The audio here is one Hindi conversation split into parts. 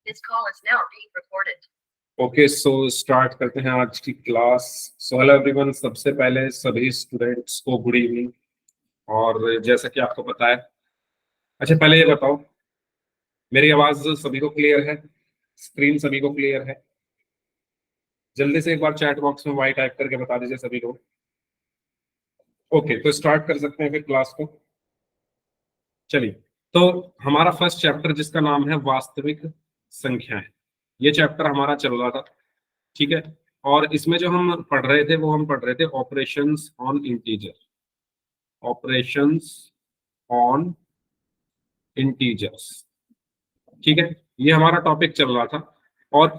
This call is now being recorded. Okay so start करते हैं आज की क्लास। सो हेलो एवरीवन, सबसे पहले सभी स्टूडेंट्स को गुड इवनिंग। और जैसा कि आपको पता है, अच्छा पहले ये बताओ, मेरी आवाज सभी को क्लियर है? स्क्रीन सभी को क्लियर है? जल्दी से एक बार चैट बॉक्स में वाई टाइप करके बता दीजिए सभी लोग। ओके, तो स्टार्ट कर सकते हैं फिर क्लास को। चलिए, तो हमारा फर्स्ट चैप्टर जिसका नाम है वास्तविक संख्याएं, ये चैप्टर हमारा चल रहा था, ठीक है। और इसमें जो हम पढ़ रहे थे वो हम पढ़ रहे थे operations on integer, operations on integers, ठीक है। ये हमारा टॉपिक चल रहा था और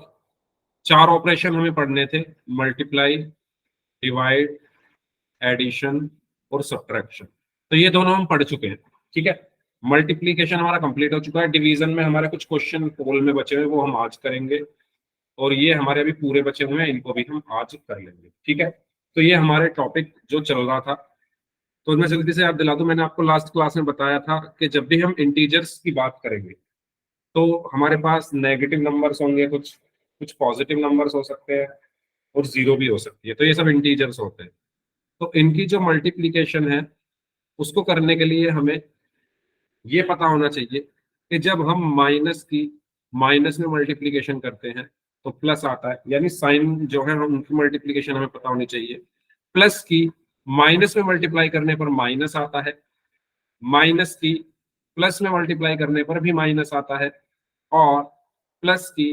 4 ऑपरेशन हमें पढ़ने थे: मल्टीप्लाई, डिवाइड, एडिशन और सब्ट्रैक्शन। तो ये दोनों हम पढ़ चुके हैं, ठीक है। मल्टीप्लीकेशन हमारा कंप्लीट हो चुका है। डिवीजन में हमारे कुछ क्वेश्चन पोल में बचे हुए, वो हम आज करेंगे। और ये हमारे अभी पूरे बचे हुए हैं, इनको भी हम आज कर लेंगे, ठीक है। तो ये हमारे टॉपिक जो चल रहा था, तो मैं जल्दी से याद दिला दूं, मैंने आपको लास्ट क्लास में बताया था कि जब भी हम इंटीजर्स की बात करेंगे तो हमारे पास नेगेटिव नंबर्स होंगे, कुछ कुछ पॉजिटिव नंबर्स हो सकते हैं और जीरो भी हो सकती है। तो ये सब इंटीजर्स होते हैं। तो इनकी जो मल्टीप्लीकेशन है उसको करने के लिए हमें ये पता होना चाहिए कि जब हम माइनस में मल्टीप्लीकेशन करते हैं तो प्लस आता है, यानी साइन जो है हम उनकी मल्टीप्लीकेशन हमें पता होनी चाहिए। प्लस की माइनस में मल्टीप्लाई करने पर माइनस आता है, माइनस की प्लस में मल्टीप्लाई करने पर भी माइनस आता है, और प्लस की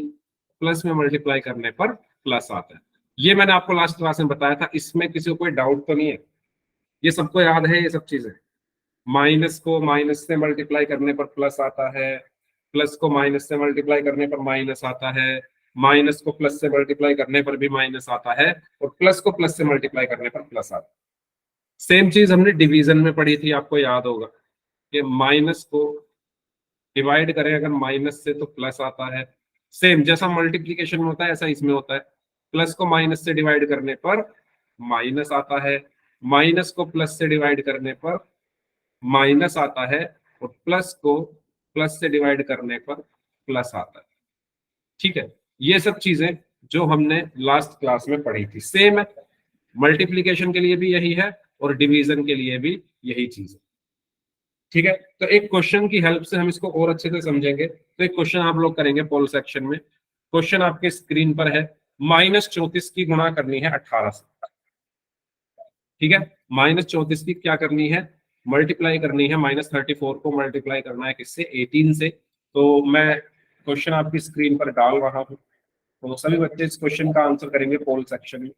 प्लस में मल्टीप्लाई करने पर प्लस आता है। ये मैंने आपको लास्ट क्लास में बताया था, इसमें किसी को कोई डाउट तो नहीं है? ये सबको याद है ये सब चीजें? माइनस को माइनस से मल्टीप्लाई करने पर प्लस आता है, प्लस को माइनस से मल्टीप्लाई करने पर माइनस आता है, माइनस को प्लस से मल्टीप्लाई करने पर भी माइनस आता है, और प्लस को प्लस से मल्टीप्लाई करने पर प्लस आता है। सेम चीज हमने डिवीजन में पढ़ी थी, आपको याद होगा कि माइनस को डिवाइड करें अगर माइनस से तो प्लस आता है। सेम जैसा मल्टीप्लीकेशन में होता है ऐसा इसमें होता है। प्लस को माइनस से डिवाइड करने पर माइनस आता है, माइनस को प्लस से डिवाइड करने पर माइनस आता है, और प्लस को प्लस से डिवाइड करने पर प्लस आता है, ठीक है। ये सब चीजें जो हमने लास्ट क्लास में पढ़ी थी सेम है। मल्टीप्लीकेशन के लिए भी यही है और डिवीजन के लिए भी यही चीज है, ठीक है। तो एक क्वेश्चन की हेल्प से हम इसको और अच्छे से समझेंगे। तो एक क्वेश्चन आप लोग करेंगे पोल सेक्शन में। क्वेश्चन आपके स्क्रीन पर है, -34 की गुणा करनी है 18 से, ठीक है। -34 की क्या करनी है? मल्टीप्लाई करनी है। -34 को मल्टीप्लाई करना है किससे? 18 से। तो मैं क्वेश्चन आपकी स्क्रीन पर डाल रहा हूँ, तो सभी बच्चे इस क्वेश्चन का आंसर करेंगे पोल सेक्शन में।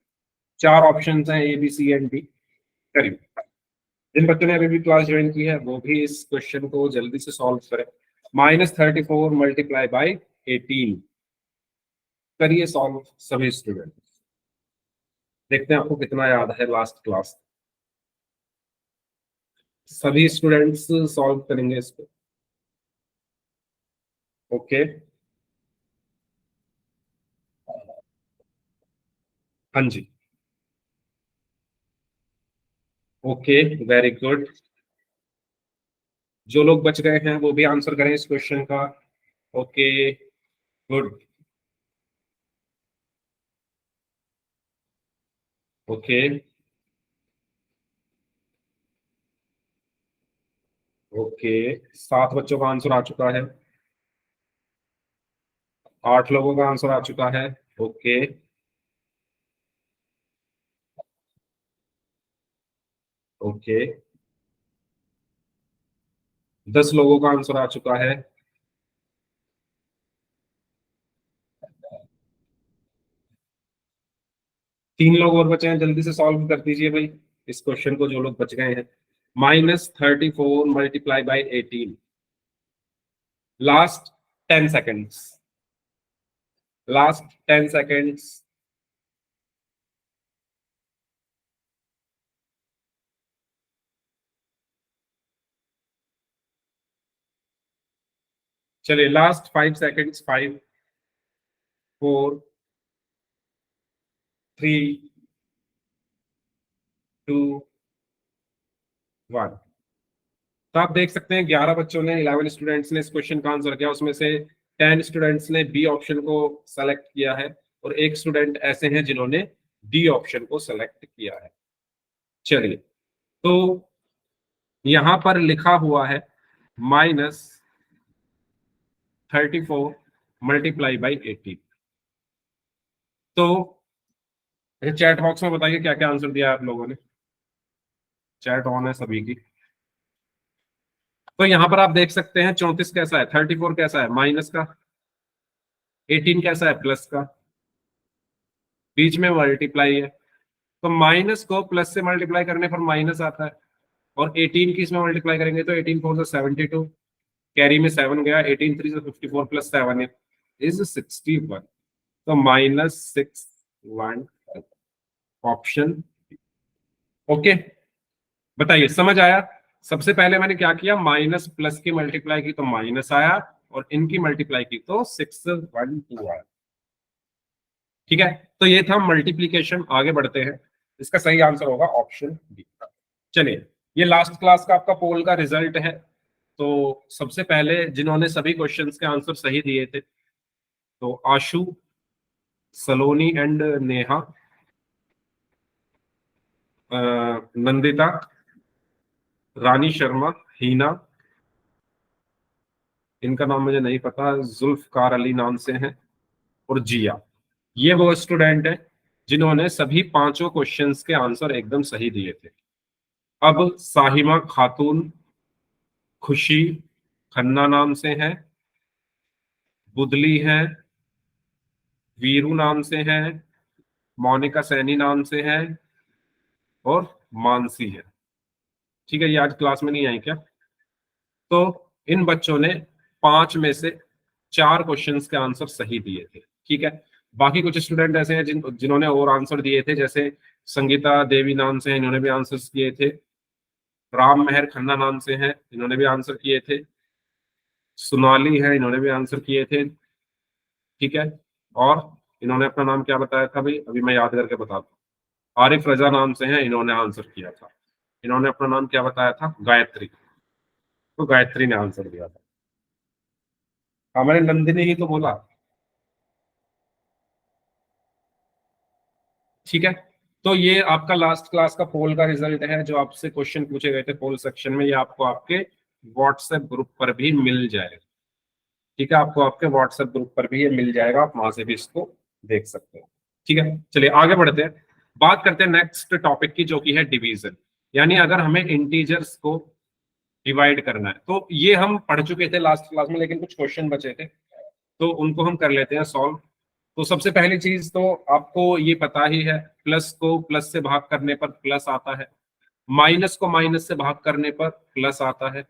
4 ऑप्शन हैं, A B C and D. करिए, जिन बच्चों ने अभी भी क्लास ज्वाइन की है वो भी इस क्वेश्चन को जल्दी से सॉल्व करें। -34 मल्टीप्लाई बाई 18, करिए सॉल्व सभी स्टूडेंट। देखते हैं आपको कितना याद है लास्ट क्लास। सभी स्टूडेंट्स सॉल्व करेंगे इसको, ओके। हाँ जी, ओके, वेरी गुड। जो लोग बच गए हैं वो भी आंसर करें इस क्वेश्चन का, ओके, गुड, ओके, ओके। 7 बच्चों का आंसर आ चुका है, 8 लोगों का आंसर आ चुका है, ओके, ओके। 10 लोगों का आंसर आ चुका है, तीन लोग और बचे हैं, जल्दी से सॉल्व कर दीजिए भाई इस क्वेश्चन को, जो लोग बच गए हैं। -34 multiply by 18, last 10 seconds, last 10 seconds. चलिए, लास्ट 5 सेकेंड्स, 5 4 3 2 1। तो आप देख सकते हैं 11 बच्चों ने, 11 स्टूडेंट्स ने इस क्वेश्चन का आंसर किया, उसमें से 10 स्टूडेंट्स ने बी ऑप्शन को सेलेक्ट किया है और 1 स्टूडेंट ऐसे हैं जिन्होंने डी ऑप्शन को सेलेक्ट किया है। चलिए, तो यहां पर लिखा हुआ है -34 मल्टीप्लाई बाई 18। तो चैट बॉक्स में बताइए क्या क्या आंसर दिया आप लोगों ने। चैट ऑन है सभी की। तो यहां पर आप देख सकते हैं 34 कैसा है, 34 कैसा है माइनस का, 18 कैसा है प्लस का, बीच में मल्टीप्लाई है। तो माइनस को प्लस से मल्टीप्लाई करने पर माइनस आता है और 18 की इसमें मल्टीप्लाई करेंगे तो 18 4 से 72, कैरी में 7 गया, 18 3 से 54 प्लस 7 इज 61। तो -61 ऑप्शन। ओके, बताइए समझ आया। सबसे पहले मैंने क्या किया, माइनस प्लस की मल्टीप्लाई की तो माइनस आया और इनकी मल्टीप्लाई की तो 612 आया। ठीक है, तो ये था मल्टीप्लीकेशन। आगे बढ़ते हैं, इसका सही आंसर होगा ऑप्शन बी। चलिए, ये लास्ट क्लास का आपका पोल का रिजल्ट है। तो सबसे पहले जिन्होंने सभी क्वेश्चंस के आंसर सही दिए थे, तो आशु, सलोनी एंड नेहा, नंदिता, रानी शर्मा, हीना, इनका नाम मुझे नहीं पता, जुल्फकार अली नाम से हैं, और जिया। ये वो स्टूडेंट हैं जिन्होंने सभी पांचों क्वेश्चंस के आंसर एकदम सही दिए थे। अब साहिमा खातून, खुशी खन्ना नाम से हैं, बुदली हैं, वीरू नाम से हैं, मोनिका सैनी नाम से हैं, और मानसी है। ठीक है, ये आज क्लास में नहीं आई क्या? तो इन बच्चों ने 5 में से 4 क्वेश्चंस के आंसर सही दिए थे। ठीक है, बाकी कुछ स्टूडेंट ऐसे हैं जिन्होंने और आंसर दिए थे, जैसे संगीता देवी नाम से हैं, इन्होंने भी आंसर्स किए थे। राम मेहर खन्ना नाम से हैं, इन्होंने भी आंसर किए थे। सोनाली है, इन्होंने भी आंसर किए थे। ठीक है, और इन्होंने अपना नाम क्या बताया था भाई, अभी मैं याद करके बताता हूँ। आरिफ रजा नाम से हैं, इन्होंने आंसर किया था। इन्होंने अपना नाम क्या बताया था, गायत्री। तो गायत्री ने आंसर दिया था। हमारे नंदिनी ही तो बोला। ठीक है, तो ये आपका लास्ट क्लास का पोल का रिजल्ट है, जो आपसे क्वेश्चन पूछे गए थे पोल सेक्शन में। ये आपको आपके व्हाट्सएप ग्रुप पर भी मिल जाएगा। ठीक है, आपको आपके व्हाट्सएप ग्रुप पर भी ये मिल जाएगा, आप वहां से भी इसको देख सकते हो। ठीक है, चलिए आगे बढ़ते हैं, बात करते हैं नेक्स्ट टॉपिक की, जो कि है डिवीजन। यानी अगर हमें इंटीजर्स को डिवाइड करना है, तो ये हम पढ़ चुके थे लास्ट क्लास में, लेकिन कुछ क्वेश्चन बचे थे तो उनको हम कर लेते हैं सॉल्व। तो सबसे पहली चीज तो आपको ये पता ही है, प्लस को प्लस से भाग करने पर प्लस आता है, माइनस को माइनस से भाग करने पर प्लस आता है,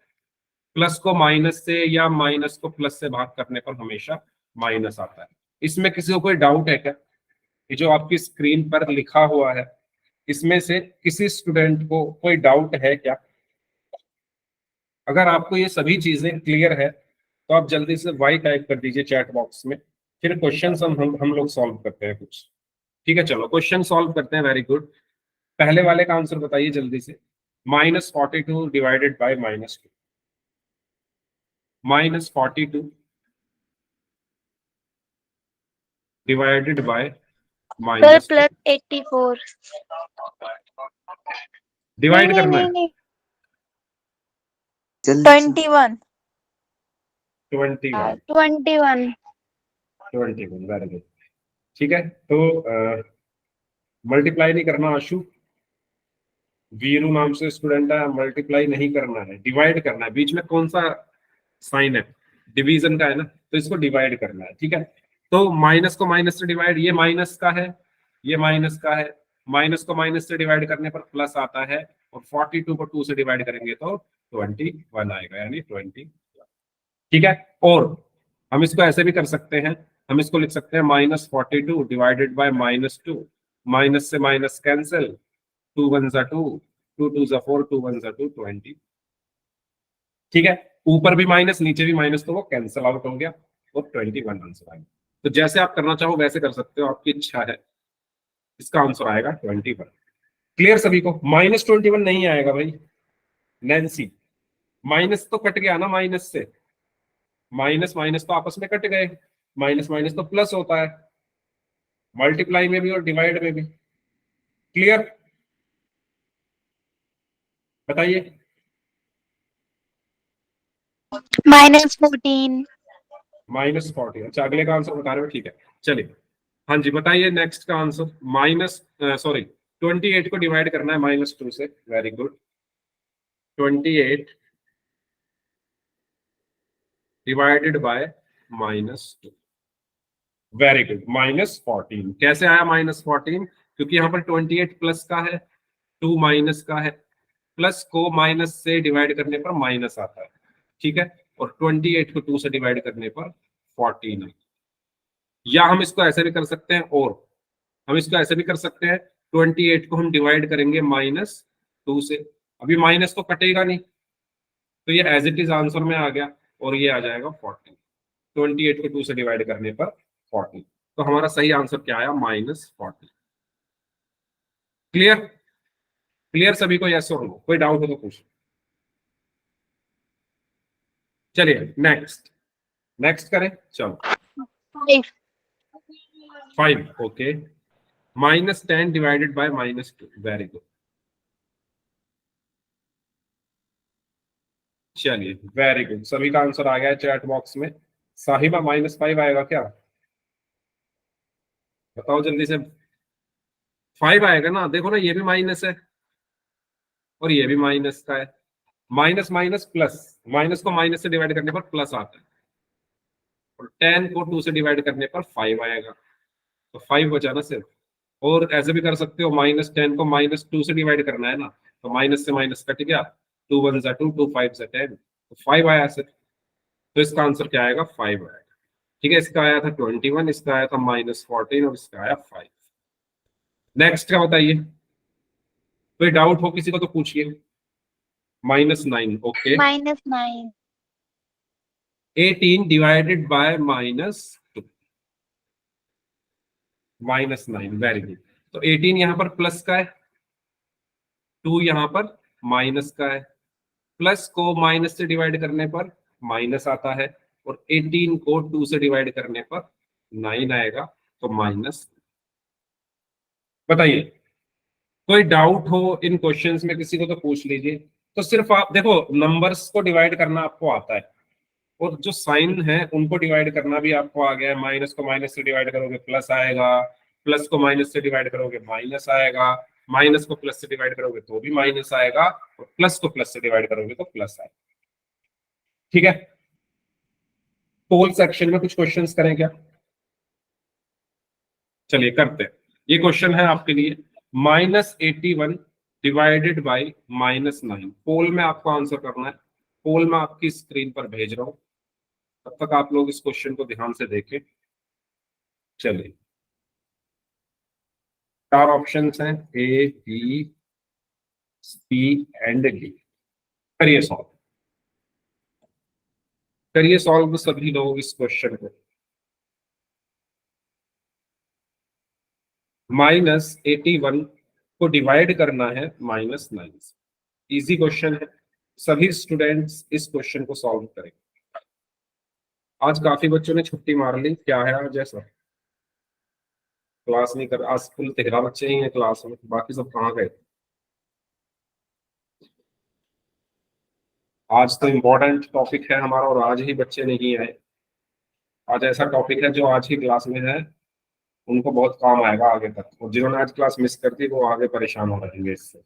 प्लस को माइनस से या माइनस को प्लस से भाग करने पर हमेशा माइनस आता है। इसमें किसी को कोई डाउट है क्या? ये जो आपकी स्क्रीन पर लिखा हुआ है, इसमें से किसी स्टूडेंट को कोई डाउट है क्या? अगर आपको ये सभी चीजें क्लियर है तो आप जल्दी से वाई टाइप कर दीजिए चैट बॉक्स में, फिर क्वेश्चन हम लोग सॉल्व करते हैं कुछ। ठीक है, चलो क्वेश्चन सॉल्व करते हैं। वेरी गुड, पहले वाले का आंसर बताइए जल्दी से। -42 divided by -2, -42 divided by sir -2। +84। Divide नहीं करना है नहीं 21 21 21 21। Very good. ठीक है, तो मल्टीप्लाई नहीं करना आशु, वीरू नाम से स्टूडेंट है, मल्टीप्लाई नहीं करना है, डिवाइड करना है। बीच में कौन सा साइन है, डिवीजन का है ना, तो इसको डिवाइड करना है। ठीक है, तो माइनस को माइनस से डिवाइड, ये माइनस का है, ये माइनस का है, माइनस को माइनस से डिवाइड करने पर प्लस आता है, और 42 को 2 से डिवाइड करेंगे तो 21 आएगा, यानी 20। ठीक है, और हम इसको ऐसे भी कर सकते हैं, हम इसको लिख सकते हैं -42 डिवाइडेड बाय -2, माइनस से माइनस कैंसिल, 2 1 2, 2 2 4, 2 1 2, 20। ठीक है, ऊपर भी माइनस नीचे भी माइनस, तो वो कैंसिल आउट हो गया और 21 आंसर आएगा। तो जैसे आप करना चाहो वैसे कर सकते हो, आपकी इच्छा है। इसका आंसर आएगा 21। क्लियर सभी को? -21 नहीं आएगा भाई नैन्सी, माइनस तो कट गया ना माइनस से, माइनस माइनस तो आपस में कट गए, माइनस माइनस तो प्लस होता है, मल्टीप्लाई में भी और डिवाइड में भी। क्लियर? बताइए। -14. -40। अच्छा, अगले का आंसर बता रहे हो, ठीक है। चलिए, हाँ जी, बताइए नेक्स्ट का आंसर। माइनस सॉरी 28 को डिवाइड करना है -2 से। Very good. 28 divided by -2। Very good. -14 कैसे आया -14? क्योंकि यहाँ पर 28 प्लस का है, 2 माइनस का है, प्लस को माइनस से डिवाइड करने पर माइनस आता है, ठीक है। और 28 को 2 से डिवाइड करने पर 14 है। या हम इसको ऐसे भी कर सकते हैं, और हम इसको ऐसे भी कर सकते हैं, 28 को हम डिवाइड करेंगे -2 से। अभी माइनस तो कटेगा नहीं, तो ये एज इट इज आंसर में आ गया, और ये आ जाएगा 14। 28 को 2 से डिवाइड करने पर 14। तो हमारा सही आंसर क्या आया? -14। क्लियर? क्लियर सभी को? यस और नो? कोई डाउट हो तो पूछ। चलिए नेक्स्ट, नेक्स्ट करें, चलो। 5. 5, okay. -10 divided by -2। Very good. चलिए, वेरी गुड, सभी का आंसर आ गया है चैट बॉक्स में। साहिबा -5 आएगा क्या? बताओ जल्दी से। 5 आएगा ना? देखो ना, ये भी माइनस है और ये भी माइनस का है। माइनस माइनस प्लस, माइनस को माइनस से डिवाइड करने पर प्लस आता है, और 10 को 2 से डिवाइड करने पर 5 आएगा, तो 5 बचा ना सिर्फ। और ऐसे भी कर सकते हो, -10 को -2 से डिवाइड करना है ना, तो माइनस से माइनस कट गया, 2 1 जा 2, 2 5 जा 10, तो 5 आया सिर्फ। तो इसका आंसर क्या आएगा? 5 आएगा, ठीक है। इसका आया था 21, इसका आया था -14, और इसका आया 5। नेक्स्ट का बताइए, कोई डाउट हो किसी को तो पूछिए। -9, okay. -9. 18 divided by -2। -9, very good. तो 18 यहाँ पर प्लस का है, 2 यहाँ पर माइनस का है, प्लस को माइनस से डिवाइड करने पर माइनस आता है, और 18 को 2 से डिवाइड करने पर 9 आएगा, तो माइनस। बताइए, कोई डाउट हो इन क्वेश्चंस में किसी को तो पूछ लीजिए। तो सिर्फ आप देखो, नंबर्स को डिवाइड करना आपको आता है, और जो साइन है उनको डिवाइड करना भी आपको आ गया है। माइनस को माइनस से डिवाइड करोगे प्लस आएगा, प्लस को माइनस से डिवाइड करोगे माइनस आएगा, माइनस को प्लस से डिवाइड करोगे तो भी माइनस आएगा, और प्लस को प्लस से डिवाइड करोगे तो प्लस आएगा, ठीक है। पोल सेक्शन में कुछ क्वेश्चंस करें क्या? चलिए करते हैं। ये क्वेश्चन है आपके लिए, -81 डिवाइडेड बाई -9। पोल में आपको आंसर करना है, पोल में आपकी स्क्रीन पर भेज रहा हूं, तब तक आप लोग इस क्वेश्चन को ध्यान से देखें। चलिए, 4 ऑप्शंस हैं, A B C and D. करिए सॉल्व, करिए सॉल्व सभी लोग इस क्वेश्चन को। -81 को डिवाइड करना है -9 से। इजी क्वेश्चन है, सभी स्टूडेंट्स इस क्वेश्चन को सॉल्व करेंगे। आज काफी बच्चों ने छुट्टी मार ली, क्या है आज ऐसा? क्लास नहीं कर, आज कुल 13 बच्चे ही हैं क्लास में, बाकी सब कहाँ गए? आज तो इम्पोर्टेंट टॉपिक है हमारा, और आज ही बच्चे नहीं आए। आज ऐसा टॉपिक है जो आज ही क्लास में है, उनको बहुत काम आएगा आगे तक, और जिन्होंने आज क्लास मिस कर दी वो आगे परेशान हो रहेंगे इससे।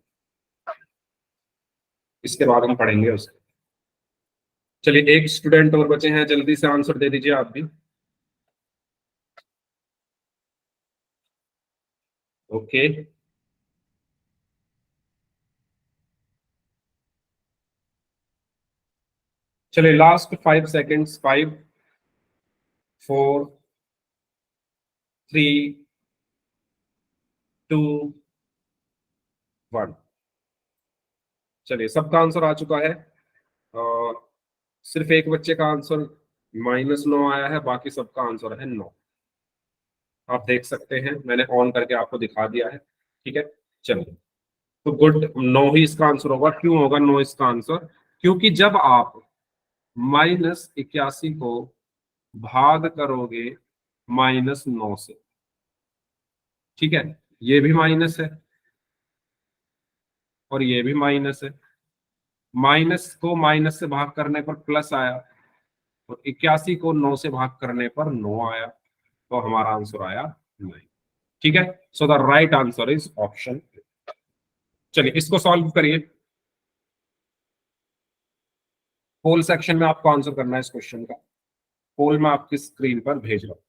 इसके बाद हम पढ़ेंगे उसको। चलिए, एक स्टूडेंट और बचे हैं, जल्दी से आंसर दे दीजिए आप भी। ओके, चलिए लास्ट 5 सेकेंड्स। 5 4 3 2 1। चलिए, सबका आंसर आ चुका है, और सिर्फ एक बच्चे का आंसर -9 आया है, बाकी सबका आंसर है 9। आप देख सकते हैं, मैंने ऑन करके आपको दिखा दिया है, ठीक है। चलिए, तो गुड, 9 ही इसका आंसर होगा। क्यों होगा 9 इसका आंसर? क्योंकि जब आप -81 को भाग करोगे -9 से, ठीक है। ये भी माइनस है और ये भी माइनस है। माइनस को माइनस से भाग करने पर प्लस आया और 81 को 9 से भाग करने पर 9 आया, तो हमारा आंसर आया 9, ठीक है। So the right answer is option. चलिए इसको सॉल्व करिए। पोल सेक्शन में आपको आंसर करना है इस क्वेश्चन का। पोल मैं आपकी स्क्रीन पर भेज रहा हूं,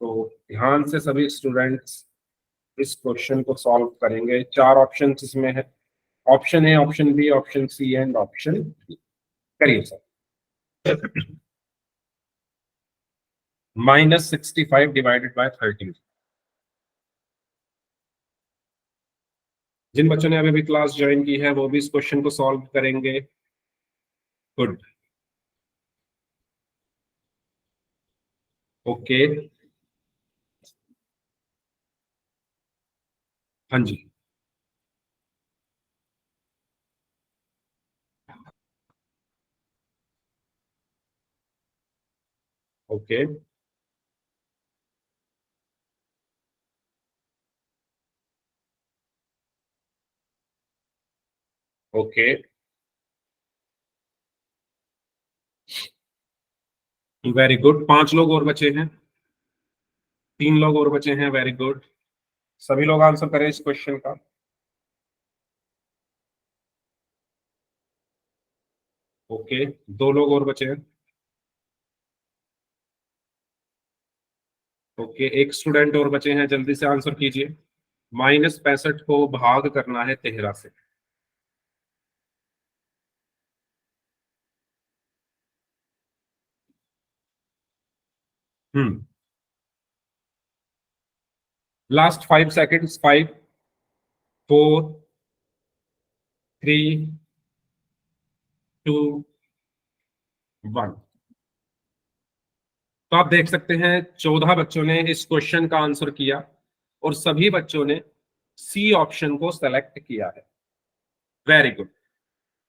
तो ध्यान से सभी स्टूडेंट्स इस क्वेश्चन को सॉल्व करेंगे। 4 ऑप्शन इसमें है, option A, option B, option C and option D. करिए सर। -65 divided by 13। जिन बच्चों ने अभी भी क्लास ज्वाइन की है वो भी इस क्वेश्चन को सॉल्व करेंगे। गुड, ओके, हाँ जी, ओके, ओके, वेरी गुड। 5 लोग और बचे हैं, 3 लोग और बचे हैं, वेरी गुड। सभी लोग आंसर करें इस क्वेश्चन का। ओके, 2 लोग और बचे हैं। ओके, एक स्टूडेंट और बचे हैं, जल्दी से आंसर कीजिए। -65 को भाग करना है 13 से। Last 5 seconds, 5, 4, 3, 2, 1। तो आप देख सकते हैं 14 बच्चों ने इस क्वेश्चन का आंसर किया और सभी बच्चों ने सी ऑप्शन को सेलेक्ट किया है। Very good.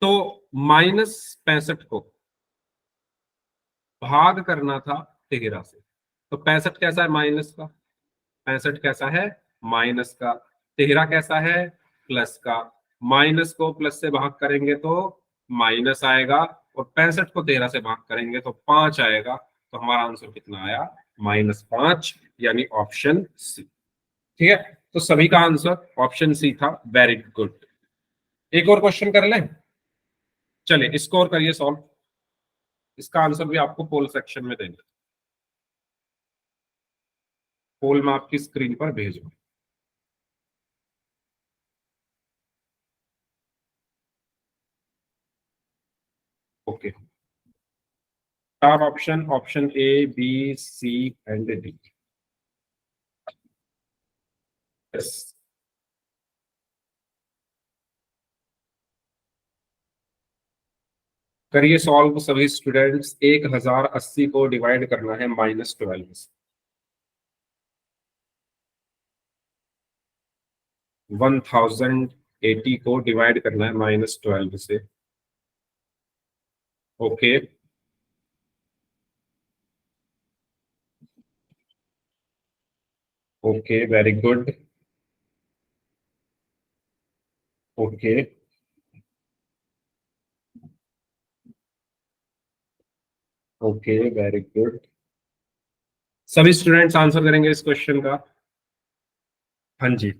तो -65 को भाग करना था 13 से, तो 65 कैसा है? माइनस का। 65 कैसा है? माइनस का। 13 कैसा है? प्लस का। माइनस को प्लस से भाग करेंगे तो माइनस आएगा और 65 को 13 से भाग करेंगे तो 5 आएगा। तो हमारा आंसर कितना आया? -5, यानी ऑप्शन सी, ठीक है। तो सभी का आंसर ऑप्शन सी था। Very good. एक और क्वेश्चन कर लें? चलिए इसको और करिए सॉल्व। इसका आंसर भी आपको पोल सेक्शन में देंगे। पोल मैं आपकी स्क्रीन पर भेज रहा हूं। Okay, 4 option, option A, B, C and D. Yes, करिए सॉल्व सभी स्टूडेंट्स। 1080 को डिवाइड करना है -12 से। 1080 को डिवाइड करना है -12 से। Okay, okay, very good. Okay, okay, very good. सभी स्टूडेंट्स आंसर करेंगे इस क्वेश्चन का? हाँ जी,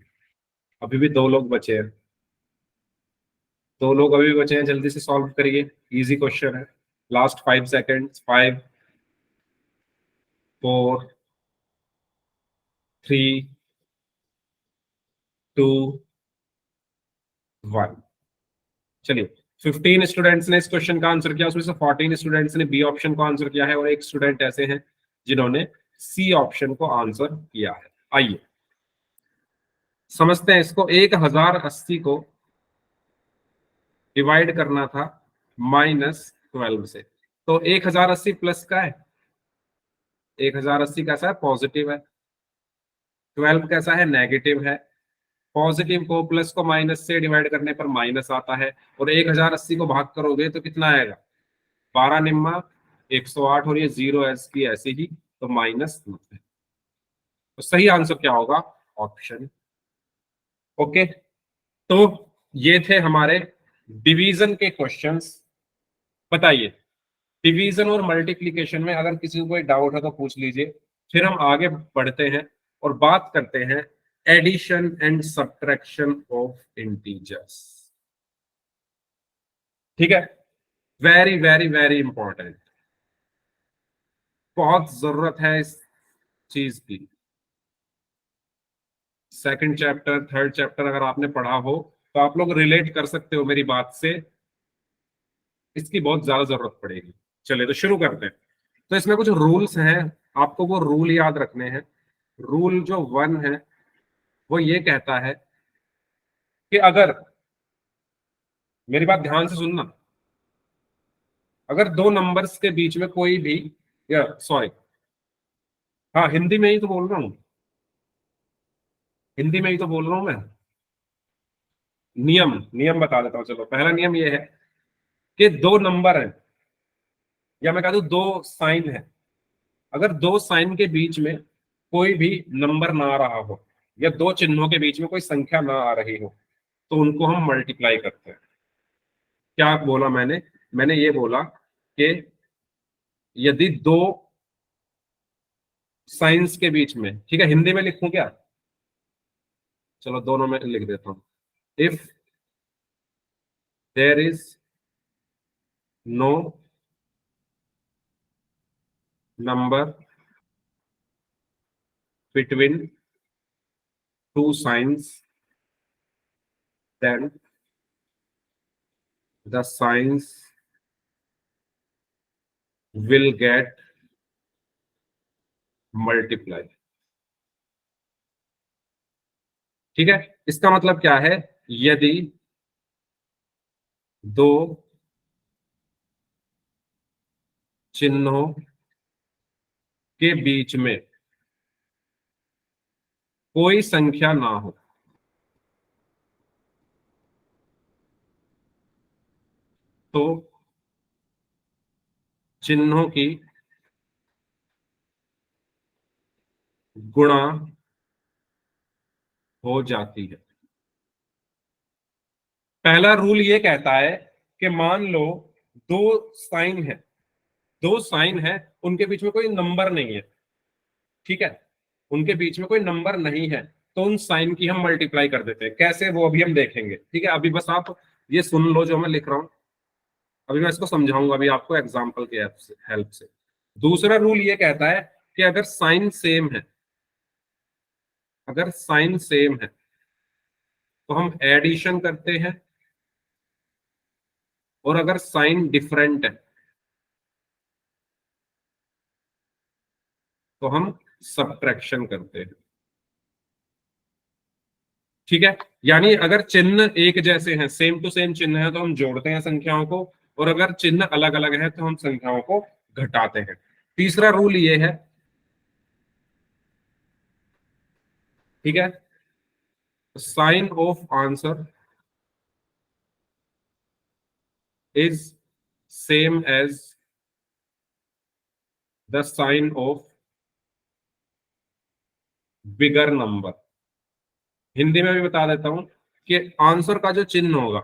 अभी भी 2 लोग बचे हैं। 2 लोग अभी भी बचे हैं, जल्दी से सॉल्व करिए। इजी क्वेश्चन है। Last 5 seconds, 5, 4, 3, 2, 1। चलिए 15 स्टूडेंट्स ने इस क्वेश्चन का आंसर किया, उसमें से 14 स्टूडेंट्स ने बी ऑप्शन को आंसर किया है और एक स्टूडेंट ऐसे हैं जिन्होंने सी ऑप्शन को आंसर किया है। आइए समझते हैं इसको। 1080 को डिवाइड करना था -12 से, तो 1080 प्लस का है, 1080 कैसा है? पॉजिटिव है। 12 कैसा है? नेगेटिव है। पॉजिटिव को प्लस को माइनस से डिवाइड करने पर माइनस आता है और 1080 को भाग करोगे तो कितना आएगा? 12 निम्मा 108 और ये 0 की ऐसे ही, तो -90। तो सही आंसर क्या होगा? ऑप्शन। ओके, तो ये थे हमारे डिवीजन के क्वेश्चंस। बताइए, डिवीजन और मल्टीप्लिकेशन में अगर किसी को कोई डाउट है तो पूछ लीजिए, फिर हम आगे बढ़ते हैं और बात करते हैं addition and subtraction of integers. ठीक है, वेरी वेरी वेरी इंपॉर्टेंट, बहुत जरूरत है इस चीज की। सेकंड चैप्टर, थर्ड चैप्टर अगर आपने पढ़ा हो तो आप लोग रिलेट कर सकते हो मेरी बात से, इसकी बहुत ज्यादा जरूरत पड़ेगी। चलिए तो शुरू करते हैं। तो इसमें कुछ रूल्स हैं, आपको वो रूल याद रखने हैं। रूल जो 1 है वो ये कहता है कि अगर, मेरी बात ध्यान से सुनना, अगर दो नंबर्स के बीच में कोई भी, या सॉरी, हाँ हिंदी में ही तो बोल रहा हूँ, हिंदी में ही तो बोल रहा हूँ मैं। नियम नियम बता देता हूँ। चलो, पहला नियम ये है कि दो नंबर है, या मैं कह दूं दो साइन है, अगर दो साइन के बीच में कोई भी नंबर ना आ रहा हो या दो चिन्हों के बीच में कोई संख्या ना आ रही हो तो उनको हम मल्टीप्लाई करते हैं। क्या बोला मैंने? मैंने ये बोला कि यदि दो साइंस के बीच में, ठीक है, हिंदी में लिखूं क्या? चलो दोनों में लिख देता हूं। If there is no number between two signs then the signs will get multiply। ठीक है, इसका मतलब क्या है? यदि दो चिन्हों के बीच में कोई संख्या ना हो तो चिन्हों की गुणा हो जाती है। पहला रूल ये कहता है कि मान लो दो साइन है, दो साइन है, उनके बीच में कोई नंबर नहीं है, ठीक है, उनके बीच में कोई नंबर नहीं है, तो उन साइन की हम मल्टीप्लाई कर देते हैं। कैसे, वो अभी हम देखेंगे। ठीक है, अभी बस आप ये सुन लो जो मैं लिख रहा हूं, अभी मैं इसको समझाऊंगा अभी आपको एग्जाम्पल के हेल्प से। दूसरा रूल ये कहता है कि अगर साइन सेम है, अगर साइन सेम है तो हम एडिशन करते हैं, और अगर साइन डिफरेंट है तो हम सब्ट्रैक्शन करते हैं। ठीक है, यानी अगर चिन्ह एक जैसे हैं, सेम टू सेम चिन्ह है, तो हम जोड़ते हैं संख्याओं को, और अगर चिन्ह अलग अलग है तो हम संख्याओं को घटाते हैं। तीसरा रूल ये है, ठीक है, sign of answer is same as the sign of bigger number. Hindi में भी बता देता हूं कि आंसर का जो चिन्ह होगा,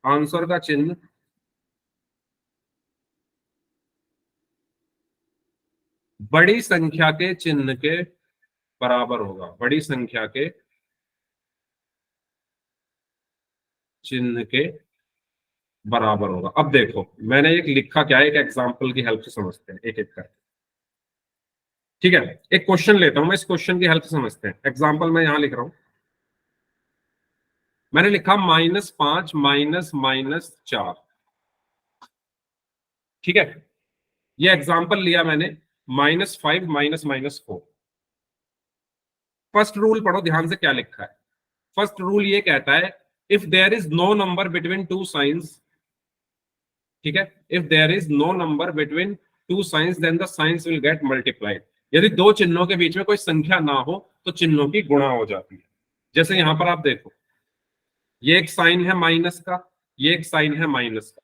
आंसर का चिन्ह बड़ी संख्या के चिन्ह के बराबर होगा, बड़ी संख्या के चिन्ह के बराबर होगा। अब देखो मैंने एक लिखा क्या है, एक एग्जांपल की हेल्प से समझते हैं एक एक करके। ठीक है, एक क्वेश्चन लेता हूं मैं, इस क्वेश्चन की हेल्प से समझते हैं। एग्जांपल मैं यहां लिख रहा हूं, मैंने लिखा -5 -4। ठीक है, ये एग्जांपल लिया मैंने, -5 -4। फर्स्ट रूल पढ़ो ध्यान से, क्या लिखा है। फर्स्ट रूल ये कहता है, if there is no number between two signs, ठीक है, if there is no number between two signs then the signs will get multiplied. यदि दो चिन्हों के बीच में कोई संख्या ना हो तो चिन्हों की गुणा हो जाती है। जैसे यहां पर आप देखो, ये एक साइन है माइनस का, ये एक साइन है माइनस का,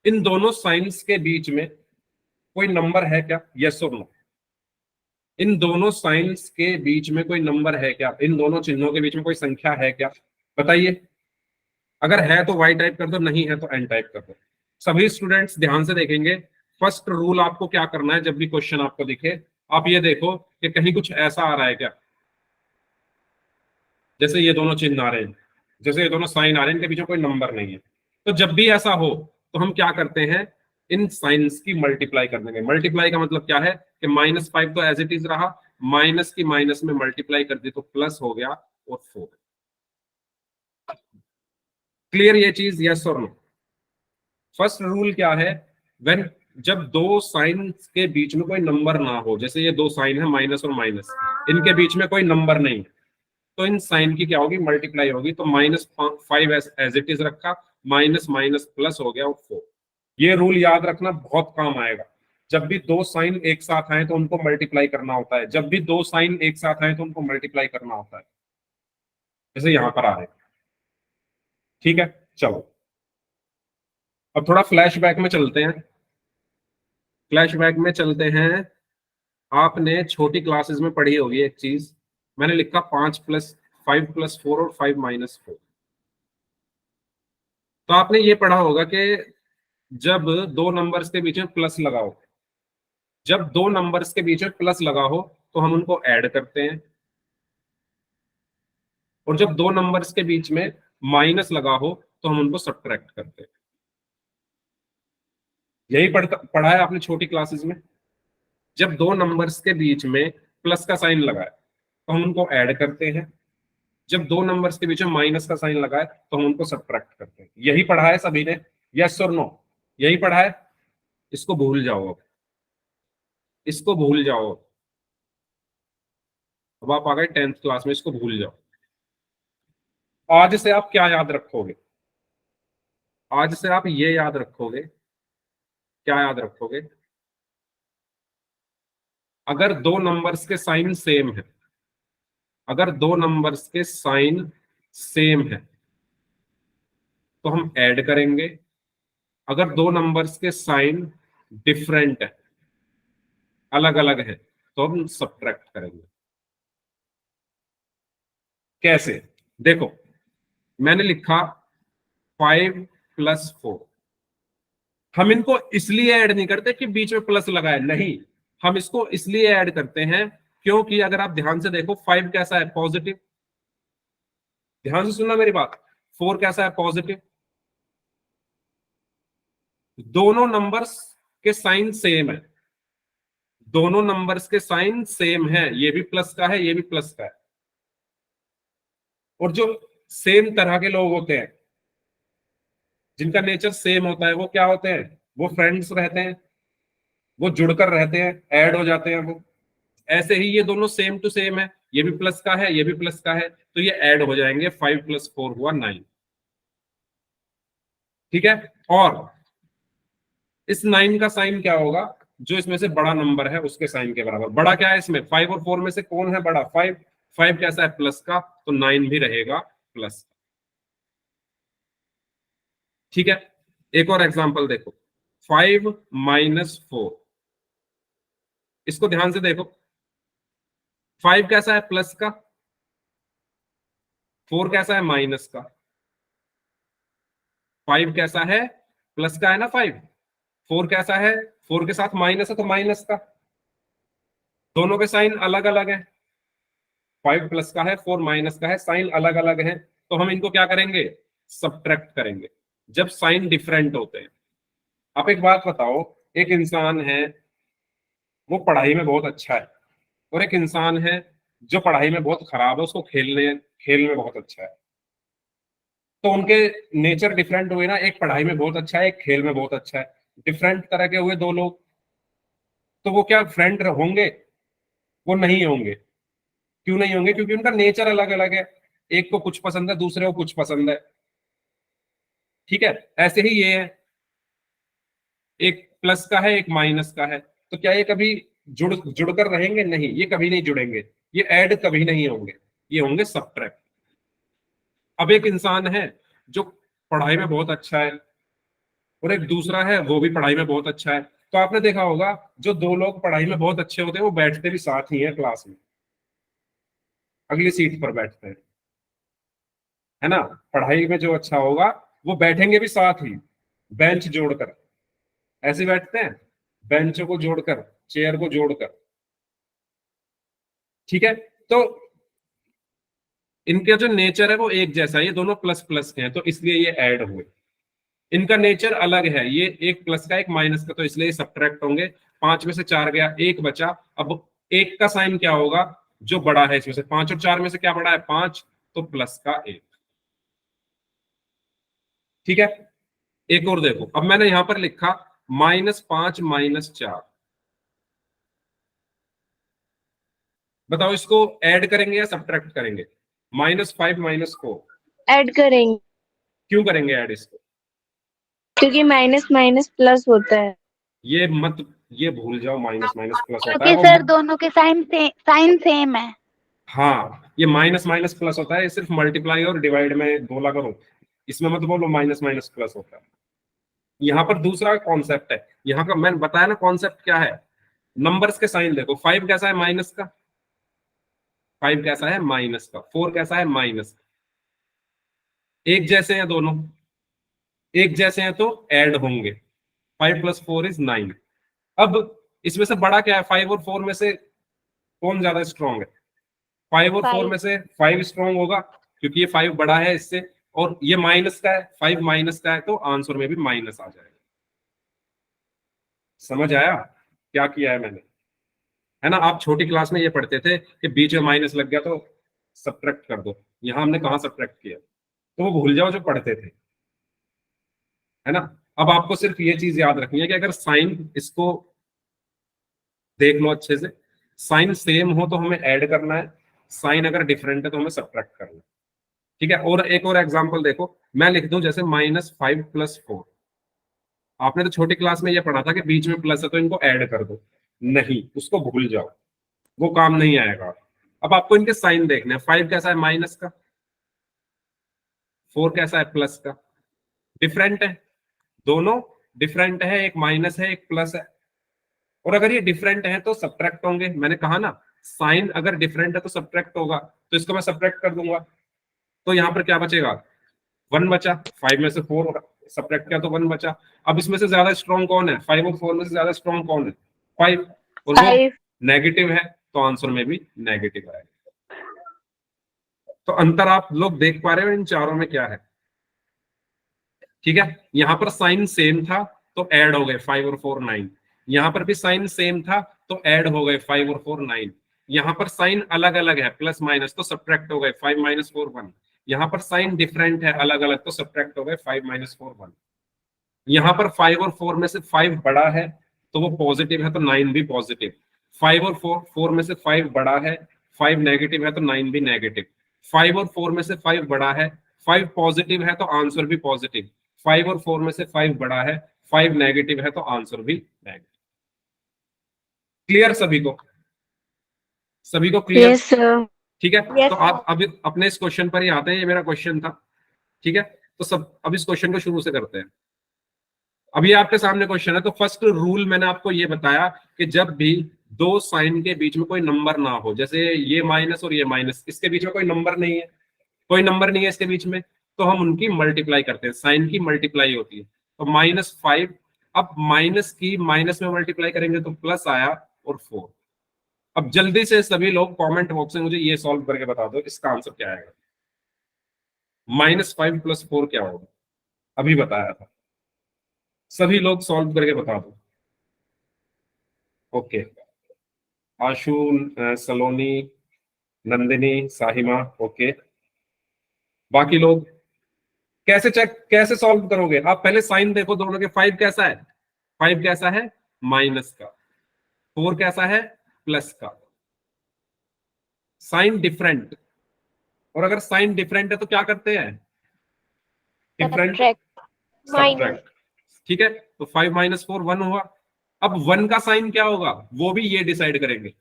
इन दोनों साइंस के बीच में कोई नंबर है क्या? यस और नो। इन दोनों साइंस के बीच में कोई नंबर है क्या? इन दोनों चिन्हों के बीच में कोई संख्या है क्या? बताइए। अगर है तो वाई टाइप कर दो, नहीं है तो एन टाइप कर दो। सभी स्टूडेंट्स ध्यान से देखेंगे। फर्स्ट रूल आपको क्या करना है, जब भी क्वेश्चन आपको दिखे आप ये देखो कि कहीं कुछ ऐसा आ रहा है क्या, जैसे ये दोनों चिन्ह आ रहे हैं, जैसे ये दोनों साइन आ रहे हैं, इनके पीछे कोई नंबर नहीं है। तो जब भी ऐसा हो तो हम क्या करते हैं, इन साइंस की मल्टीप्लाई कर देंगे। मल्टीप्लाई का मतलब क्या है कि -5 तो एज इट इज रहा, माइनस की माइनस में मल्टीप्लाई कर दी तो प्लस हो गया और 4। क्लियर ये चीज? यस और नो। फर्स्ट रूल क्या है, व्हेन जब दो साइंस के बीच में कोई नंबर ना हो, जैसे ये दो साइन है माइनस और माइनस, इनके बीच में कोई नंबर नहीं है, तो इन साइन की क्या होगी, मल्टीप्लाई होगी। तो -5 एज इट इज रखा, माइनस माइनस प्लस हो गया और 4। ये रूल याद रखना, बहुत काम आएगा। जब भी दो साइन एक साथ आए तो उनको मल्टीप्लाई करना होता है, जब भी दो साइन एक साथ आए तो उनको मल्टीप्लाई करना होता है, जैसे यहां पर आ रहे हैं। ठीक है, चलो अब थोड़ा फ्लैशबैक में चलते हैं। फ्लैशबैक में चलते हैं। आपने छोटी क्लासेस में पढ़ी होगी एक चीज, मैंने लिखा 5 + 4 और 5 - 4। तो आपने ये पढ़ा होगा कि जब दो नंबर्स के बीच में प्लस लगाओ, जब दो नंबर्स के बीच में प्लस लगा हो तो हम उनको ऐड करते हैं, और जब दो नंबर्स के बीच में माइनस लगा हो तो हम उनको सब्ट्रैक्ट करते हैं। यही पढ़ा है आपने छोटी क्लासेस में। जब दो नंबर्स के बीच में प्लस का साइन लगा है तो हम उनको ऐड करते हैं, जब दो नंबर्स के बीच में माइनस का साइन लगा है तो हम उनको सब्ट्रैक्ट करते हैं। यही पढ़ा है सभी ने? यस और नो? यही पढ़ा है। इसको भूल जाओ, अब इसको भूल जाओ। अब आप आ गए 10th क्लास में, इसको भूल जाओ। आज से आप क्या याद रखोगे? आज से आप ये याद रखोगे, क्या याद रखोगे, अगर दो नंबर्स के साइन सेम है, अगर दो नंबर्स के साइन सेम है तो हम ऐड करेंगे, अगर दो नंबर्स के साइन डिफरेंट है, अलग अलग है, तो हम सब्ट्रैक्ट करेंगे। कैसे? देखो, मैंने लिखा 5 + 4। हम इनको इसलिए ऐड नहीं करते कि बीच में प्लस लगा है, नहीं, हम इसको इसलिए ऐड करते हैं क्योंकि अगर आप ध्यान से देखो 5 कैसा है, पॉजिटिव। ध्यान से सुनना मेरी बात। 4 कैसा है, पॉजिटिव। दोनों नंबर्स के साइन सेम है, दोनों नंबर्स के साइन सेम है, ये भी प्लस का है, ये भी प्लस का है। और जो सेम तरह के लोग होते हैं, जिनका नेचर सेम होता है, वो क्या होते हैं, वो फ्रेंड्स रहते हैं, वो जुड़कर रहते हैं, ऐड हो जाते हैं वो। ऐसे ही ये दोनों सेम टू सेम है, ये भी प्लस का है, ये भी प्लस का है, तो ये ऐड हो जाएंगे। 5 + 4 हुआ 9। ठीक है। और इस 9 का साइन क्या होगा, जो इसमें से बड़ा नंबर है उसके साइन के बराबर। बड़ा क्या है इसमें, 5 और 4 में से कौन है बड़ा, 5। 5 कैसा है, प्लस का, तो 9 भी रहेगा प्लस। ठीक है। एक और एग्जांपल देखो, 5 - 4। इसको ध्यान से देखो, 5 कैसा है, प्लस का, 4 कैसा है, माइनस का। 5 कैसा है, प्लस का है ना 5। 4 कैसा है, 4 के साथ माइनस है तो माइनस का। दोनों के साइन अलग अलग हैं, 5 प्लस का है, 4 माइनस का है, साइन अलग अलग है, तो हम इनको क्या करेंगे, सब्ट्रैक्ट करेंगे जब साइन डिफरेंट होते हैं। आप एक बात बताओ, एक इंसान है वो पढ़ाई में बहुत अच्छा है, और एक इंसान है जो पढ़ाई में बहुत खराब है, उसको खेल में बहुत अच्छा है। तो उनके नेचर डिफरेंट हुए ना, एक पढ़ाई में बहुत अच्छा है, एक खेल में बहुत अच्छा है। डिफरेंट तरह के हुए दो लोग, तो वो क्या फ्रेंड होंगे? वो नहीं होंगे। क्यों नहीं होंगे? क्योंकि उनका नेचर अलग अलग है। एक को कुछ पसंद है, दूसरे को कुछ पसंद है। ठीक है। ऐसे ही ये है, एक प्लस का है, एक माइनस का है, तो क्या ये कभी जुड़कर रहेंगे? नहीं, ये कभी नहीं जुड़ेंगे, ये ऐड कभी नहीं होंगे, ये होंगे सब्ट्रैक्ट। अब एक इंसान है जो पढ़ाई में बहुत अच्छा है, और एक दूसरा है वो भी पढ़ाई में बहुत अच्छा है। तो आपने देखा होगा जो दो लोग पढ़ाई में बहुत अच्छे होते हैं वो बैठते भी साथ ही हैं क्लास में, अगली सीट पर बैठते हैं, है ना। पढ़ाई में जो अच्छा होगा वो बैठेंगे भी साथ ही, बेंच जोड़कर, ऐसे बैठते हैं, बेंचों को जोड़कर, चेयर को जोड़कर, ठीक है। तो इनका जो नेचर है वो एक जैसा है, ये दोनों प्लस प्लस के हैं तो इसलिए ये ऐड हुए। इनका नेचर अलग है, ये एक प्लस का एक माइनस का, तो इसलिए सब्ट्रैक्ट होंगे। 5 में से 4 गया, एक बचा। अब एक का साइन क्या होगा, जो बड़ा है इसमें से, 5 और 4 में से क्या बड़ा है, 5, तो प्लस का 1, ठीक है। एक और देखो, अब मैंने यहां पर लिखा -5 -4, बताओ इसको ऐड करेंगे या सब्ट्रैक्ट करेंगे? -5 -4, ऐड करेंगे क्यों करेंगे ऐड इसको? क्योंकि माइनस माइनस प्लस होता है। ये मत, ये भूल जाओ, माइनस माइनस प्लस होता है क्योंकि वो सर दोनों के साइन सेम है। हाँ, ये माइनस माइनस प्लस होता है, ये सिर्फ मल्टीप्लाई और डिवाइड में बोला करो, इसमें मत बोलो माइनस माइनस प्लस होता है। यहाँ पर दूसरा कॉन्सेप्ट है, यहाँ का मैंने बताया ना कॉन्सेप्ट क्या है। नंबर्स के साइन देखो, 5 कैसा है माइनस का, 5 कैसा है माइनस का, 4 कैसा है माइनस का। एक जैसे हैं दोनों, एक जैसे हैं तो ऐड होंगे। 5 + 4 = 9। अब इसमें से बड़ा क्या है, 5 और 4 में से कौन ज्यादा स्ट्रॉन्ग है? 5 और 4 में से 5 स्ट्रॉन्ग होगा, क्योंकि ये 5 बड़ा है इससे, और ये माइनस का है, 5 माइनस का है, तो आंसर में भी माइनस आ जाएगा। समझ आया क्या किया है मैंने, है ना। आप छोटी क्लास में ये पढ़ते थे कि बीच में माइनस लग गया तो सब्ट्रैक्ट कर दो, यहां हमने कहाँ सब्ट्रैक्ट किया, तो वो भूल जाओ जो पढ़ते थे, है ना। अब आपको सिर्फ ये चीज याद रखनी है कि अगर साइन, इसको देख लो अच्छे से, साइन सेम हो तो हमें ऐड करना है, साइन अगर डिफरेंट है तो हमें सब्ट्रैक्ट करना है, ठीक है। और एक और एग्जांपल देखो, मैं लिख दूं जैसे -5 + 4। आपने तो छोटी क्लास में ये पढ़ा था कि बीच में प्लस है तो इनको ऐड कर दो, नहीं, उसको भूल जाओ, वो काम नहीं आएगा। अब आपको इनके साइन देखने हैं, 5 कैसा है माइनस का, 4 कैसा है प्लस का, डिफरेंट है, दोनों डिफरेंट है, एक माइनस है एक प्लस है। और अगर ये डिफरेंट है तो सब्ट्रैक्ट होंगे, मैंने कहा ना, साइन अगर डिफरेंट है तो सब्ट्रैक्ट होगा, तो इसको मैं सब्ट्रैक्ट कर दूंगा, तो यहां पर क्या बचेगा, 1 बचा। 5 में से 4 सब्ट्रैक्ट किया तो 1 बचा। अब इसमें से ज्यादा स्ट्रॉन्ग कौन है, 5 और 4 में से ज्यादा स्ट्रॉन्ग कौन है, 5, और वो 5 नेगेटिव है, तो आंसर में भी नेगेटिव आएगा। तो अंतर आप लोग देख पा रहे हो इन चारों में क्या है, ठीक है। यहां पर साइन सेम था तो ऐड हो गए 5 और 4 9, यहां पर भी साइन सेम था तो ऐड हो गए 5 और 4 9। यहां पर साइन अलग अलग है प्लस माइनस, तो सब्ट्रैक्ट हो गए 5 - 4 1। यहां पर साइन डिफरेंट है अलग अलग, तो सब्ट्रैक्ट हो गए 5 - 4 1। यहां पर 5 और 4 में से 5 बड़ा है तो वो पॉजिटिव है, तो 9 भी पॉजिटिव। 5 और 4 में से 5 बड़ा है, 5 नेगेटिव है तो 9 भी नेगेटिव। 5 और 4 में से 5 बड़ा है, 5 पॉजिटिव है तो आंसर भी पॉजिटिव। 5 और 4 में से 5 बड़ा है, 5 नेगेटिव है तो आंसर भी नेगेटिव। क्लियर सभी को, सभी को क्लियर? Yes sir. ठीक है। Yes, तो आप अभी अपने इस क्वेश्चन पर ही आते हैं, ये मेरा क्वेश्चन था, ठीक है। तो सब अब इस क्वेश्चन को शुरू से करते हैं। अभी आपके सामने क्वेश्चन है, तो फर्स्ट रूल मैंने आपको ये बताया कि जब भी दो साइन के बीच में कोई नंबर ना हो, जैसे ये माइनस और ये माइनस, इसके बीच में कोई नंबर नहीं है, कोई नंबर नहीं है इसके बीच में, तो हम उनकी मल्टीप्लाई करते हैं, साइन की मल्टीप्लाई होती है। तो -5, अब माइनस की माइनस में मल्टीप्लाई करेंगे तो प्लस आया, और 4। अब जल्दी से सभी लोग कमेंट बॉक्स में मुझे ये सॉल्व करके बता दो इसका आंसर क्या आएगा। -5 + 4 क्या होगा, अभी बताया था, सभी लोग सॉल्व करके बता दो। ओके, आशु, सलोनी, नंदिनी, साहिमा, ओके। बाकी लोग कैसे सॉल्व करोगे? आप पहले साइन देखो दोनों के, 5 कैसा है, 5 कैसा है माइनस का, 4 कैसा है प्लस का। साइन डिफरेंट, और अगर साइन डिफरेंट है तो क्या करते हैं, डिफरेंट सब्ट्रैक्ट, ठीक है। तो 5 - 4 1 हुआ। अब 1 का साइन क्या होगा वो भी ये डिसाइड करेंगे।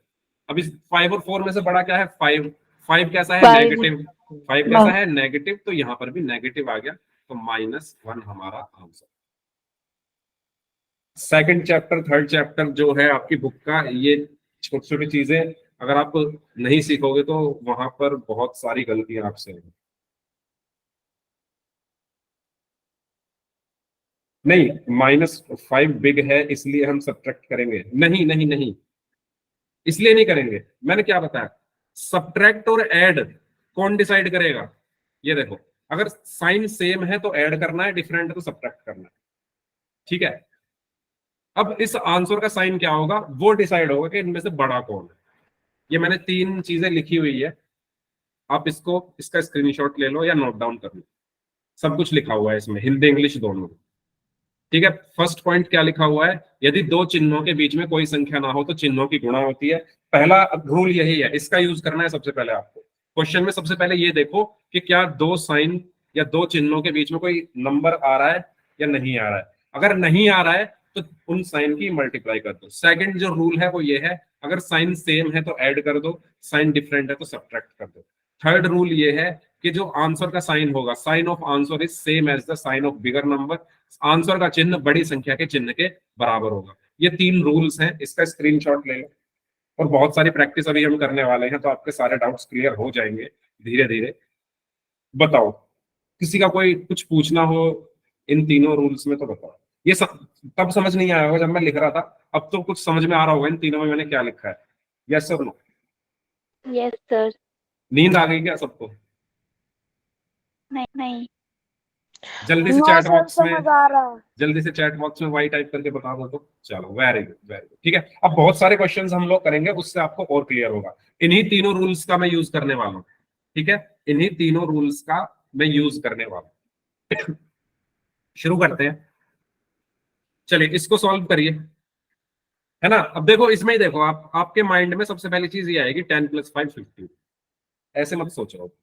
अब इस 5 और 4 में से बड़ा क्या है, 5। 5 कैसा है 5 नेगेटिव, 5 कैसा है नेगेटिव, तो यहां पर भी नेगेटिव आ गया, तो -1 हमारा answer. Second chapter third chapter जो है आपकी बुक का, ये छोटी छोटी चीजें अगर आप नहीं सीखोगे तो वहां पर बहुत सारी गलतियां आपसे होंगी। नहीं, -5 बिग है इसलिए हम सब्ट्रैक्ट करेंगे, नहीं नहीं नहीं, इसलिए नहीं करेंगे। मैंने क्या बताया, सब्ट्रैक्ट और ऐड कौन डिसाइड करेगा? ये देखो, अगर साइन सेम है तो ऐड करना है, डिफरेंट है तो सब्ट्रैक्ट करना है, ठीक है। अब इस आंसर का साइन क्या होगा वो डिसाइड होगा कि इनमें से बड़ा कौन है। ये मैंने 3 चीजें लिखी हुई है, आप इसका स्क्रीनशॉट ले लो या नोट डाउन कर लो, सब कुछ लिखा हुआ है इसमें, हिंदी इंग्लिश दोनों। ठीक है, फर्स्ट पॉइंट क्या लिखा हुआ है, यदि दो चिन्हों के बीच में कोई संख्या ना हो तो चिन्हों की गुणा होती है। पहला रूल यही है, इसका यूज करना है सबसे पहले आपको। क्वेश्चन में सबसे पहले ये देखो कि क्या दो साइन या दो चिन्हों के बीच में कोई नंबर आ रहा है या नहीं आ रहा है। अगर नहीं आ रहा है तो उन साइन की मल्टीप्लाई कर दो। सेकंड जो रूल है वो ये है, अगर साइन सेम है तो ऐड कर दो, साइन डिफरेंट है तो सब्ट्रैक्ट कर दो। थर्ड रूल ये है कि जो आंसर का साइन होगा, sign of answer is same as the sign of bigger number, answer का चिन्ह बड़ी संख्या के चिन्ह के बराबर होगा। ये 3 रूल्स हैं, इसका स्क्रीनशॉट ले लो। और बहुत सारी प्रैक्टिस अभी हम करने वाले हैं तो आपके सारे डाउट्स क्लियर हो जाएंगे धीरे धीरे। बताओ, किसी का कोई कुछ पूछना हो इन तीनों रूल्स में तो बताओ। ये तब समझ नहीं आया होगा जब मैं लिख रहा था, अब तो कुछ समझ में आ रहा होगा इन तीनों में मैंने क्या लिखा है। यस और नो? Yes sir. नींद आ गई क्या सबको? नहीं नहीं। जल्दी से नो चैट सर, बॉक्स में, समझ आ रहा है। जल्दी से चैट बॉक्स में वाई टाइप करके बता दो तो चलो, वेरी गुड वेरी गुड। ठीक है, अब बहुत सारे क्वेश्चंस हम लोग करेंगे, उससे आपको और क्लियर होगा। इन्हीं तीनों रूल्स का मैं यूज करने वाला हूं, ठीक है, इन्हीं तीनों रूल्स का मैं यूज करने वाला हूं। शुरू करते हैं, चलिए इसको सॉल्व करिए, है ना। अब देखो इसमें ही देखो, आपके माइंड में सबसे पहली चीज ये आएगी 10 + 5 15। ऐसे मत सोचो,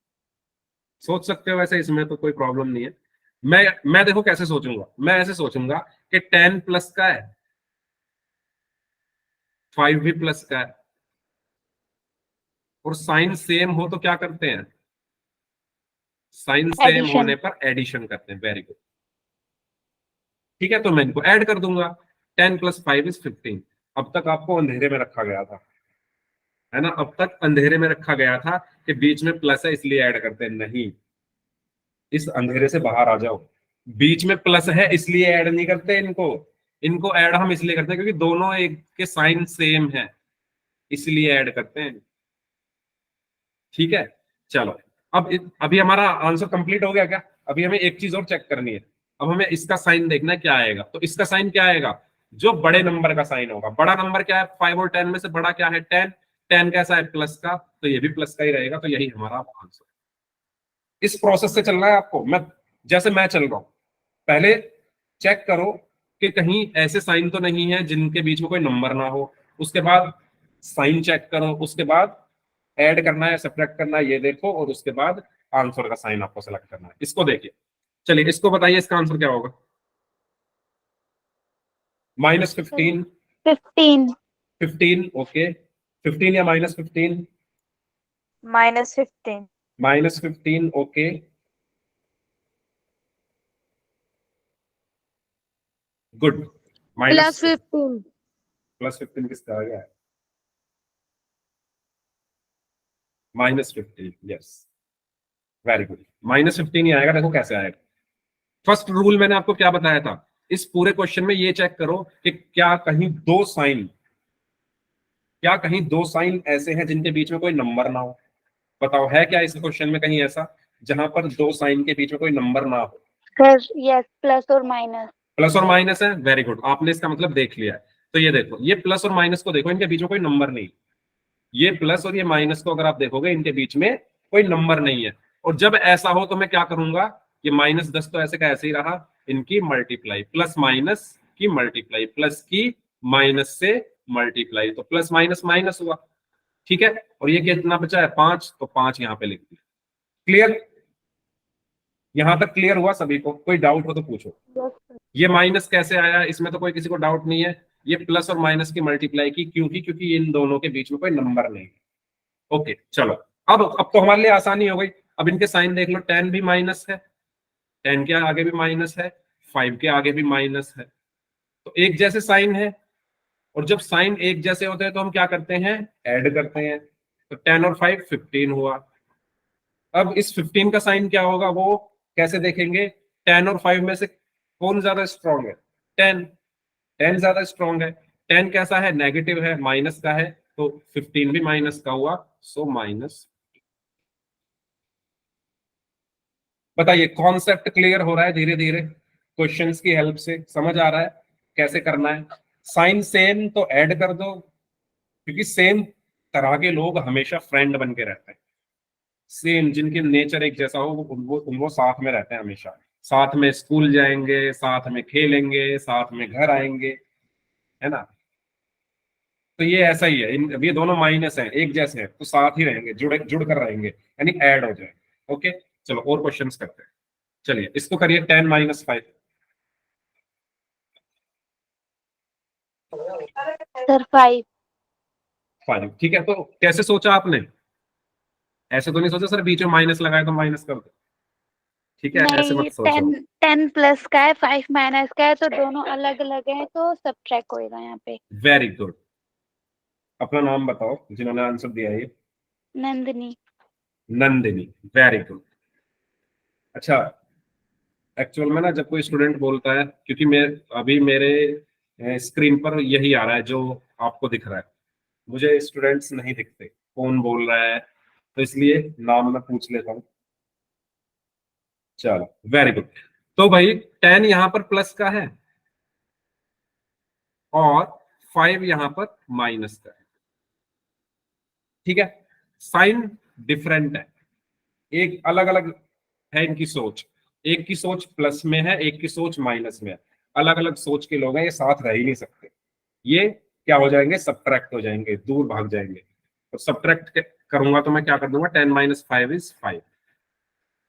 सोच सकते हो वैसे, इसमें तो कोई प्रॉब्लम नहीं है। मैं देखो कैसे सोचूंगा, मैं ऐसे सोचूंगा कि 10 प्लस का है, 5 भी प्लस का है, और साइन सेम हो तो क्या करते हैं, साइन सेम एडिशन। होने पर एडिशन करते हैं। वेरी गुड, ठीक है, तो मैं इनको ऐड कर दूंगा। 10 + 5 = 15। अब तक आपको अंधेरे में रखा गया था, है ना, अब तक अंधेरे में रखा गया था कि बीच में प्लस है इसलिए ऐड करते हैं। नहीं, इस अंधेरे से बाहर आ जाओ, बीच में प्लस है इसलिए ऐड नहीं करते इनको, इनको ऐड हम इसलिए करते हैं क्योंकि दोनों एक के साइन सेम है, इसलिए ऐड करते हैं। ठीक है, चलो अब अभी हमारा आंसर कंप्लीट हो गया क्या? अभी हमें एक चीज और चेक करनी है, अब हमें इसका साइन देखना है क्या आएगा। तो इसका साइन क्या आएगा, जो बड़े नंबर का साइन होगा। बड़ा नंबर क्या है, 5 और 10 में से बड़ा क्या है, 10। 10 कैसा है, प्लस का, तो ये भी प्लस का ही रहेगा, तो यही हमारा आंसर। इस प्रोसेस से चलना है आपको, जैसे मैं चल रहा हूं। पहले चेक करो कि कहीं ऐसे साइन तो नहीं है जिनके बीच में कोई नंबर ना हो, उसके बाद साइन चेक करो, उसके बाद ऐड करना है सब्ट्रैक्ट करना है ये देखो, और उसके बाद आंसर का साइन आपको सेलेक्ट करना है। इसको देखिए, चलिए इसको बताइए, इसका आंसर क्या होगा? -15। 15। 15, ओके, 15 या -15? -15। -15, ओके, गुड। +15। +15 किसका आ गया है? -15, यस, वेरी गुड। -15 ही आएगा। देखो कैसे आएगा, फर्स्ट रूल मैंने आपको क्या बताया था, इस पूरे क्वेश्चन में ये चेक करो कि क्या कहीं दो साइन ऐसे हैं जिनके बीच में कोई नंबर ना हो। बताओ, है क्या इस क्वेश्चन में कहीं ऐसा जहां पर दो साइन के बीच में कोई नंबर ना हो? सर यस, प्लस और माइनस। प्लस और माइनस है, वेरी गुड, आपने इसका मतलब देख लिया है। तो ये देखो, ये प्लस और माइनस को देखो, इनके बीच में कोई नंबर नहीं। ये प्लस और ये माइनस को अगर आप देखोगे, इनके बीच में कोई नंबर नहीं है। और जब ऐसा हो तो मैं क्या करूंगा, ये -10 तो ऐसे का ऐसे ही रहा, इनकी मल्टीप्लाई, प्लस माइनस की मल्टीप्लाई, प्लस की माइनस से मल्टीप्लाई, तो प्लस माइनस माइनस हुआ। ठीक है, और ये कितना बचा है, 5, तो 5 यहाँ पे लिख दिया। क्लियर? यहां तक क्लियर हुआ सभी को? कोई डाउट हो तो पूछो। ये माइनस कैसे आया, इसमें तो कोई किसी को डाउट नहीं है। ये प्लस और माइनस की मल्टीप्लाई की, क्योंकि इन दोनों के बीच में कोई नंबर नहीं है। ओके, चलो अब तो हमारे लिए आसानी हो गई। अब इनके साइन देख लो, 10 भी माइनस है, 10 के आगे भी माइनस है, 5 के आगे भी माइनस है, तो एक जैसे साइन है, और जब साइन एक जैसे होते हैं तो हम क्या करते हैं, ऐड करते हैं। तो 10 और 5 15 हुआ। अब इस 15 का साइन क्या होगा वो कैसे देखेंगे, 10 और 5 में से कौन ज्यादा स्ट्रांग है, 10। 10 ज्यादा स्ट्रांग है। 10 कैसा है, नेगेटिव है, माइनस का है, तो 15 भी माइनस का हुआ, सो माइनस। बताइए कॉन्सेप्ट क्लियर हो रहा है धीरे धीरे, क्वेश्चंस की हेल्प से समझ आ रहा है कैसे करना है। साइन सेम तो ऐड कर दो, क्योंकि सेम तरह के लोग हमेशा फ्रेंड बन के रहते हैं। सेम जिनके नेचर एक जैसा हो वो साथ में रहते हैं हमेशा, साथ में स्कूल जाएंगे, साथ में खेलेंगे, साथ में घर आएंगे, है ना। तो ये ऐसा ही है, अब ये दोनों माइनस हैं, एक जैसे हैं, तो साथ ही रहेंगे, जुड़ कर रहेंगे, यानी ऐड हो जाए। ओके, चलो और क्वेश्चंस करते हैं। चलिए इसको करिए 10 माइनस 5। सर 5। 5 ठीक है, तो कैसे सोचा आपने, ऐसे तो नहीं सोचा सर बीच में माइनस लगाए तो माइनस कर दो, ठीक है, ऐसे नहीं, मत सोचो। 10 प्लस का है, 5 माइनस का है, तो दोनों अलग अलग हैं, तो सब्ट्रैक्ट होएगा यहाँ पे। Very good. अपना नाम बताओ जिन्होंने आंसर दिया ये। नंदिनी। Nandini, very good. अच्छा, एक्चुअल में ना जब कोई स्टूडेंट बोलता है, क्योंकि मैं अभी मेरे स्क्रीन पर यही आ रहा है जो आपको दिख रहा है, मुझे स्टूडेंट्स नहीं दिखते कौन बोल रहा है, तो इसलिए नाम मैं पूछ लेता हूँ। चलो वेरी गुड। तो भाई 10 यहां पर प्लस का है और 5 यहां पर माइनस का है, ठीक है। साइन डिफरेंट है, एक अलग अलग है इनकी सोच, एक की सोच प्लस में है, एक की सोच माइनस में है। अलग अलग सोच के लोग हैं, ये साथ रह ही नहीं सकते। ये क्या हो जाएंगे, सब्ट्रैक्ट हो जाएंगे, दूर भाग जाएंगे। तो सब्ट्रैक्ट करूंगा तो मैं क्या कर दूंगा, 10 माइनस 5 इज 5।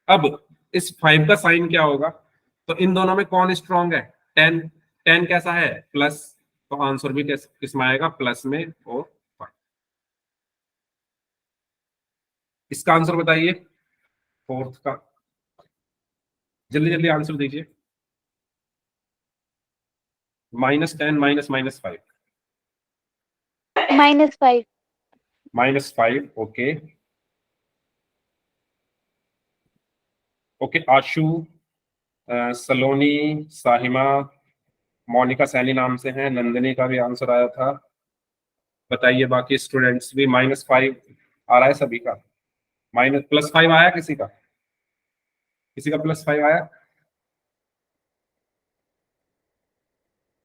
अब इस 5 का साइन क्या होगा, तो इन दोनों में कौन स्ट्रांग है, 10। 10 कैसा है, प्लस, तो आंसर भी किस में आएगा, प्लस में, और 5। इसका आंसर बताइए, फोर्थ का, जल्दी जल्दी आंसर दीजिए। -10 माइनस -5। -5। -5, ओके। ओके, आशु, सलोनी, साहिमा, मोनिका सैनी नाम से हैं, नंदिनी का भी आंसर आया था। बताइए बाकी स्टूडेंट्स भी, -5 आ रहा है सभी का, माइनस +5 आया किसी का, किसी का +5 आया,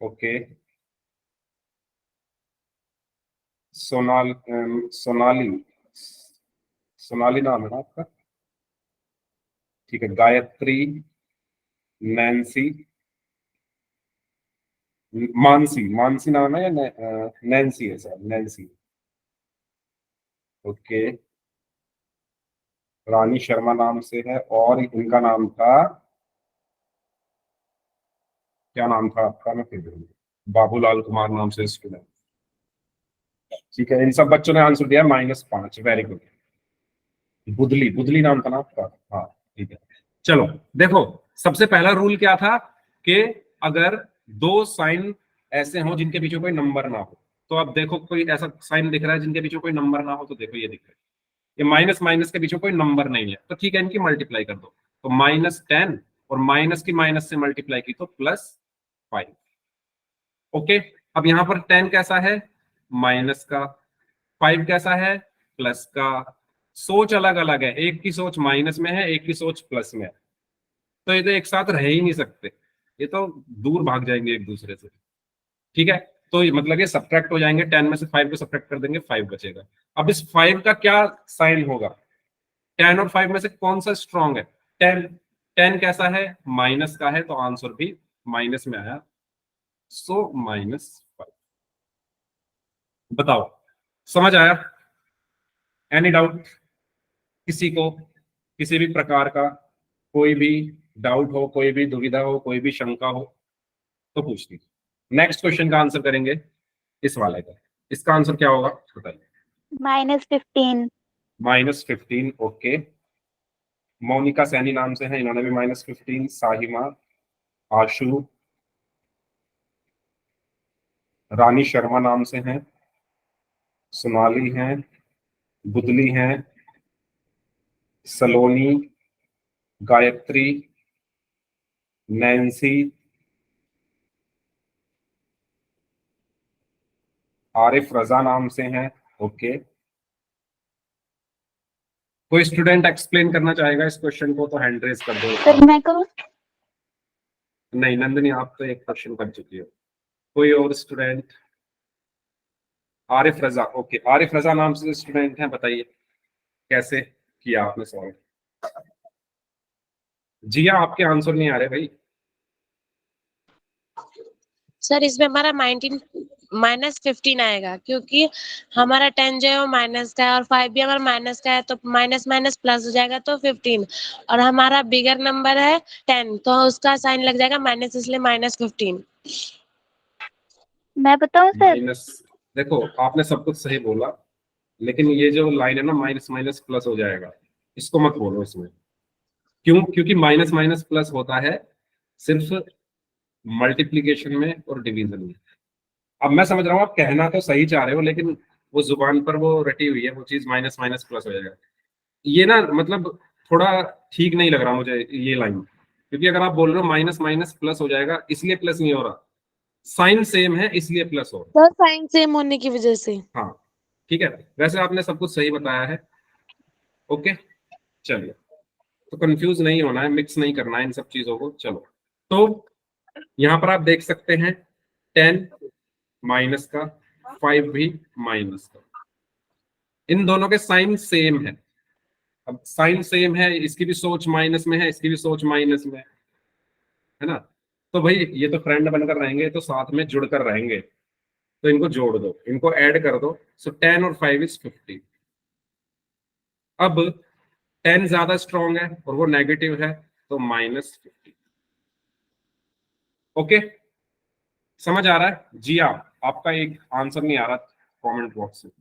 ओके। सोनाली, सोनाली नाम है ना आपका, ठीक है। गायत्री, नैन्सी, मानसी, मानसी नाम है या नैन्सी है सर, नैन्सी, ओके। रानी शर्मा नाम से है, और इनका नाम था, क्या नाम था आपका, मैं फिर भूल गया। बाबूलाल कुमार नाम से स्टूडेंट, ठीक है। इन सब बच्चों ने आंसर दिया -5, वेरी गुड। बुदली, बुदली नाम था ना आपका, हाँ ठीक है। चलो देखो, सबसे पहला रूल क्या था कि अगर दो साइन ऐसे हों जिनके पीछे कोई नंबर ना हो, तो अब देखो कोई ऐसा साइन दिख रहा है जिनके पीछे कोई नंबर ना हो, तो देखो ये दिख रहा है, ये माइनस माइनस के पीछे कोई नंबर नहीं है, तो ठीक है, इनकी मल्टीप्लाई कर दो। तो -10 और माइनस की माइनस से मल्टीप्लाई की तो +5, ओके। अब यहां पर 10 कैसा है, माइनस का, 5 कैसा है, प्लस का। सोच अलग अलग है, एक की सोच माइनस में है, एक की सोच प्लस में है, तो ये तो एक साथ रह ही नहीं सकते, ये तो दूर भाग जाएंगे एक दूसरे से, ठीक है। तो मतलब ये सब्ट्रैक्ट हो जाएंगे, 10 में से 5 को सब्ट्रैक्ट कर देंगे, 5 बचेगा। अब इस 5 का क्या साइन होगा, 10 और 5 में से कौन सा स्ट्रांग है, 10। 10 कैसा है, माइनस का है, तो आंसर भी माइनस में आया, सो -5। बताओ, समझ आया, एनी डाउट किसी को, किसी भी प्रकार का, कोई भी डाउट हो, कोई भी दुविधा हो, कोई भी शंका हो तो पूछ लीजिए। नेक्स्ट क्वेश्चन का आंसर करेंगे, इस वाले का, इसका आंसर क्या होगा बताइए। -15। -15, ओके। मोनिका सैनी नाम से है, इन्होंने भी -15, साहिमा, आशु, रानी शर्मा नाम से हैं, सोनाली हैं, बुदली हैं, सलोनी, गायत्री, नैन्सी, आरिफ रजा नाम से हैं। ओके, कोई स्टूडेंट एक्सप्लेन करना चाहेगा इस क्वेश्चन को तो हैंड रेज कर दो। सर मैं करूँ? नहीं नंदिनी, आप तो एक क्वेश्चन कर चुकी हो। कोई और स्टूडेंट? आरिफ रजा, ओके, आरिफ रजा नाम से स्टूडेंट हैं, बताइए कैसे किया आपने सॉल्व। जिया, आपके आंसर नहीं आ रहे भाई। सर इसमें हमारा 19 -15 आएगा, क्योंकि हमारा 10 जो है वो माइनस का है और 5 भी हमारा माइनस का है, तो माइनस माइनस प्लस हो जाएगा तो 15। और हमारा बिगर नंबर है 10, तो उसका साइन लग जाएगा माइनस, इसलिए -15। मैं बताऊं सर? माइनस, देखो आपने सब कुछ सही बोला, लेकिन ये जो लाइन है ना, माइनस माइनस प्लस हो जाएगा, इसको मत बोलो इसमें। क्यों? क्योंकि माइनस माइनस प्लस होता है सिर्फ मल्टीप्लीकेशन में और डिवीजन में। अब मैं समझ रहा हूँ आप कहना तो सही चाह रहे हो, लेकिन वो जुबान पर वो रटी हुई है वो चीज, माइनस माइनस प्लस हो जाएगा। ये ना मतलब थोड़ा ठीक नहीं लग रहा मुझे ये लाइन, क्योंकि अगर आप बोल रहे हो माइनस माइनस प्लस हो जाएगा, इसलिए प्लस नहीं हो रहा, साइन सेम है इसलिए प्लस हो रहा। सर साइन सेम होने की वजह से। हाँ ठीक है, वैसे आपने सब कुछ सही बताया है। ओके चलिए, तो कंफ्यूज नहीं होना है, मिक्स नहीं करना है इन सब चीजों को। चलो, तो यहाँ पर आप देख सकते हैं 10 माइनस का, 5 भी माइनस का, इन दोनों के साइन सेम है। अब साइन सेम है, इसकी भी सोच माइनस में है, इसकी भी सोच माइनस में है ना, तो भाई ये तो फ्रेंड बनकर रहेंगे, तो साथ में जुड़कर रहेंगे, तो इनको जोड़ दो, इनको ऐड कर दो। सो 10 और 5 इज 50। अब 10 ज्यादा स्ट्रॉन्ग है और वो नेगेटिव है, तो -50। ओके, समझ आ रहा है? जी हाँ, आपका एक आंसर नहीं आ रहा कमेंट बॉक्स में।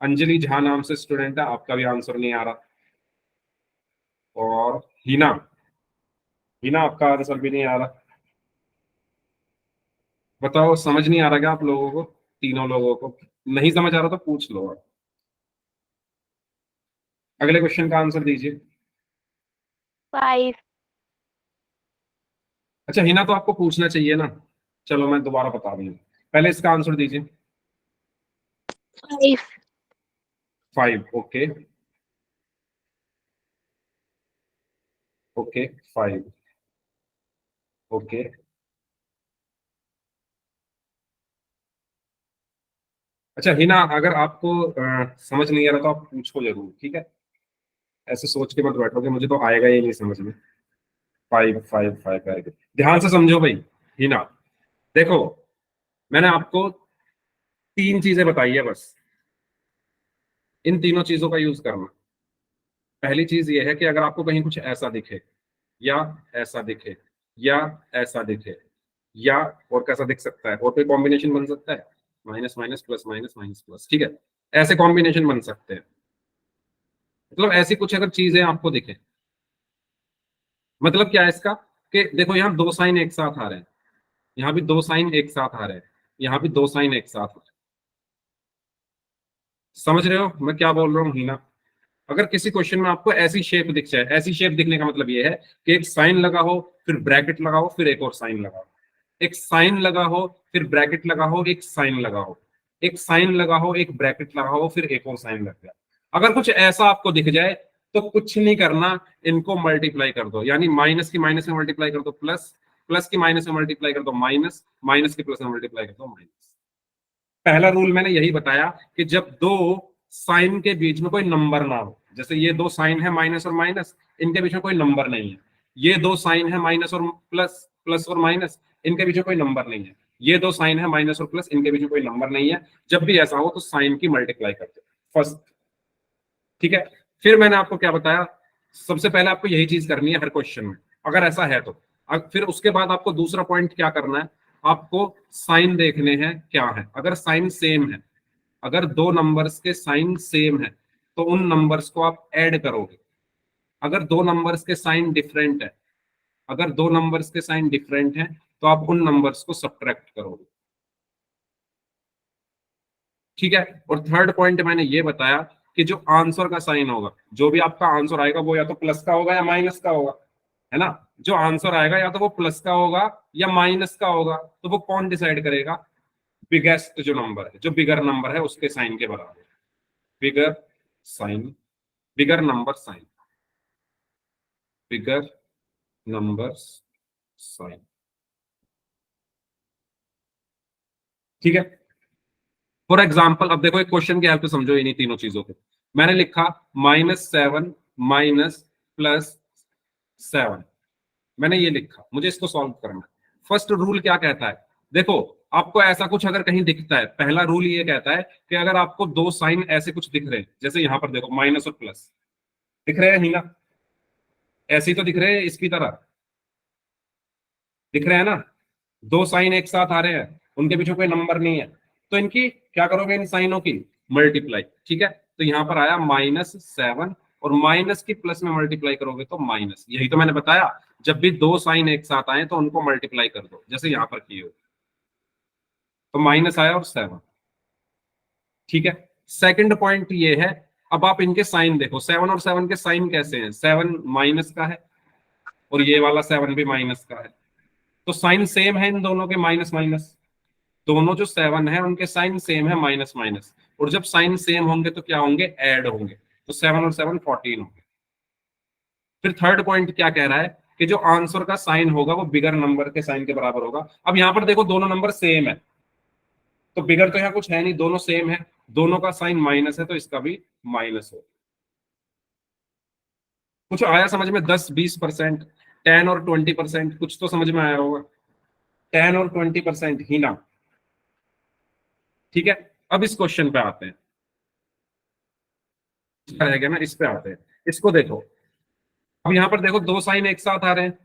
अंजलि झा नाम से स्टूडेंट है, आपका भी आंसर नहीं आ रहा। और हिना, हिना आपका आंसर भी नहीं आ रहा। बताओ, समझ नहीं आ रहा क्या आप लोगों को? तीनों लोगों को नहीं समझ आ रहा तो पूछ लो आप। अगले क्वेश्चन का आंसर दीजिए। 5। अच्छा हिना, तो आपको पूछना चाहिए ना। चलो मैं दोबारा बता दूं, पहले इसका आंसर दीजिए। 5। 5, ओके ओके, 5, ओके। अच्छा हिना, अगर आपको समझ नहीं आ रहा तो आप पूछो जरूर, ठीक है? ऐसे सोच के मत बैठोगे मुझे तो आएगा ही नहीं समझ में। 5 5 5 आएगा, ध्यान से समझो भाई। हिना देखो, मैंने आपको 3 चीजें बताई है बस, इन तीनों चीजों का यूज करना। पहली चीज ये है कि अगर आपको कहीं कुछ ऐसा दिखे, या ऐसा दिखे, या ऐसा दिखे, या और कैसा दिख सकता है, और कोई कॉम्बिनेशन बन सकता है, minus minus plus minus minus plus, ठीक है? ऐसे कॉम्बिनेशन बन सकते हैं। मतलब ऐसी कुछ अगर चीजें आपको दिखे, मतलब क्या है इसका, कि देखो यहाँ 2 साइन एक साथ आ रहे हैं, यहाँ भी 2 साइन एक साथ आ रहे हैं, यहाँ भी 2 साइन एक साथ आ रहे हैं। समझ रहे हो मैं क्या बोल रहा हूँ हीना? अगर किसी क्वेश्चन में आपको ऐसी शेप दिख जाए, ऐसी शेप दिखने का मतलब ये है कि एक साइन लगा हो, फिर ब्रैकेट लगा हो, फिर एक और साइन लगा हो, एक साइन लगा हो, फिर ब्रैकेट लगा हो, एक साइन लगा हो, एक साइन लगा हो, एक ब्रैकेट लगा हो, फिर एक और साइन लग जाए। अगर कुछ ऐसा आपको दिख जाए तो कुछ नहीं करना, इनको मल्टीप्लाई कर दो, यानी माइनस की माइनस में मल्टीप्लाई कर दो प्लस, प्लस की माइनस में मल्टीप्लाई कर दो माइनस, माइनस की प्लस में मल्टीप्लाई कर दो माइनस। पहला रूल मैंने यही बताया कि जब 2 साइन के बीच में कोई नंबर ना हो, जैसे ये 2 साइन है माइनस और माइनस, इनके बीच में कोई नंबर नहीं है। ये 2 साइन है माइनस और प्लस, प्लस और माइनस, इनके बीच में कोई नंबर नहीं है। ये 2 साइन है माइनस और प्लस, इनके बीच में कोई नंबर नहीं है। जब भी ऐसा हो तो साइन की मल्टीप्लाई कर दो फर्स्ट, ठीक है? फिर मैंने आपको क्या बताया, सबसे पहले आपको यही चीज करनी है हर क्वेश्चन में, अगर ऐसा है तो। फिर उसके बाद आपको दूसरा पॉइंट क्या करना है, आपको साइन देखने हैं क्या है। अगर साइन सेम है, अगर 2 नंबर्स के साइन सेम है, तो उन नंबर्स को आप ऐड करोगे। अगर 2 नंबर्स के साइन डिफरेंट है, अगर 2 नंबर्स के साइन डिफरेंट है, तो आप उन नंबर्स को सब्ट्रैक्ट करोगे। ठीक है। और थर्ड पॉइंट मैंने ये बताया कि जो आंसर का साइन होगा, जो भी आपका आंसर आएगा वो या तो प्लस का होगा या माइनस का होगा, है ना। जो आंसर आएगा या तो वो प्लस का होगा या माइनस का होगा, तो वो कौन डिसाइड करेगा? बिगेस्ट जो नंबर है, जो बिगर नंबर है उसके साइन के बराबर, bigger sign, bigger number sign, bigger number sign. ठीक है। फॉर एग्जाम्पल अब देखो एक क्वेश्चन की हेल्प से समझो इन्हीं तीनों चीजों को। मैंने लिखा -7 माइनस +7, मैंने ये लिखा, मुझे इसको सॉल्व करना है। फर्स्ट रूल क्या कहता है? देखो आपको ऐसा कुछ अगर कहीं दिखता है, पहला रूल ये कहता है कि अगर आपको दो साइन ऐसे कुछ दिख रहे हैं, जैसे यहां पर देखो माइनस और प्लस दिख रहे हैं ही ना, ऐसे ही तो दिख रहे हैं, इसकी तरह दिख रहे हैं ना, दो साइन एक साथ आ रहे हैं, उनके पीछे कोई नंबर नहीं है, तो इनकी क्या करोगे? इन साइनों की मल्टीप्लाई। ठीक है, तो यहां पर आया -7 और माइनस की प्लस में मल्टीप्लाई करोगे तो माइनस। यही तो मैंने बताया, जब भी दो साइन एक साथ आए तो उनको मल्टीप्लाई कर दो, जैसे यहां पर किए हो, तो माइनस आया और 7। ठीक है। सेकंड पॉइंट ये है, अब आप इनके साइन देखो, 7 और 7 के साइन कैसे हैं? 7 माइनस का है और ये वाला 7 भी माइनस का है, तो साइन सेम है इन दोनों के, माइनस माइनस। दोनों जो 7 है उनके साइन सेम है, माइनस माइनस। और जब साइन सेम होंगे तो क्या होंगे? ऐड होंगे, तो 7 और 7 14 होंगे। फिर थर्ड पॉइंट क्या कह रहा है कि जो आंसर का साइन होगा वो बिगर नंबर के साइन के बराबर होगा। अब यहां पर देखो दोनों नंबर सेम है, तो बिगर तो यहाँ कुछ है नहीं, दोनों सेम है, दोनों का साइन माइनस है तो इसका भी माइनस हो। कुछ आया समझ में? 10-20%, 10 और 20%, कुछ तो समझ में आया होगा। 10 और 20% ही ना। ठीक है, अब इस क्वेश्चन पे आते हैं, रहेगा ना, इस पे आते हैं। इसको देखो, अब यहां पर देखो दो साइन एक साथ आ रहे हैं,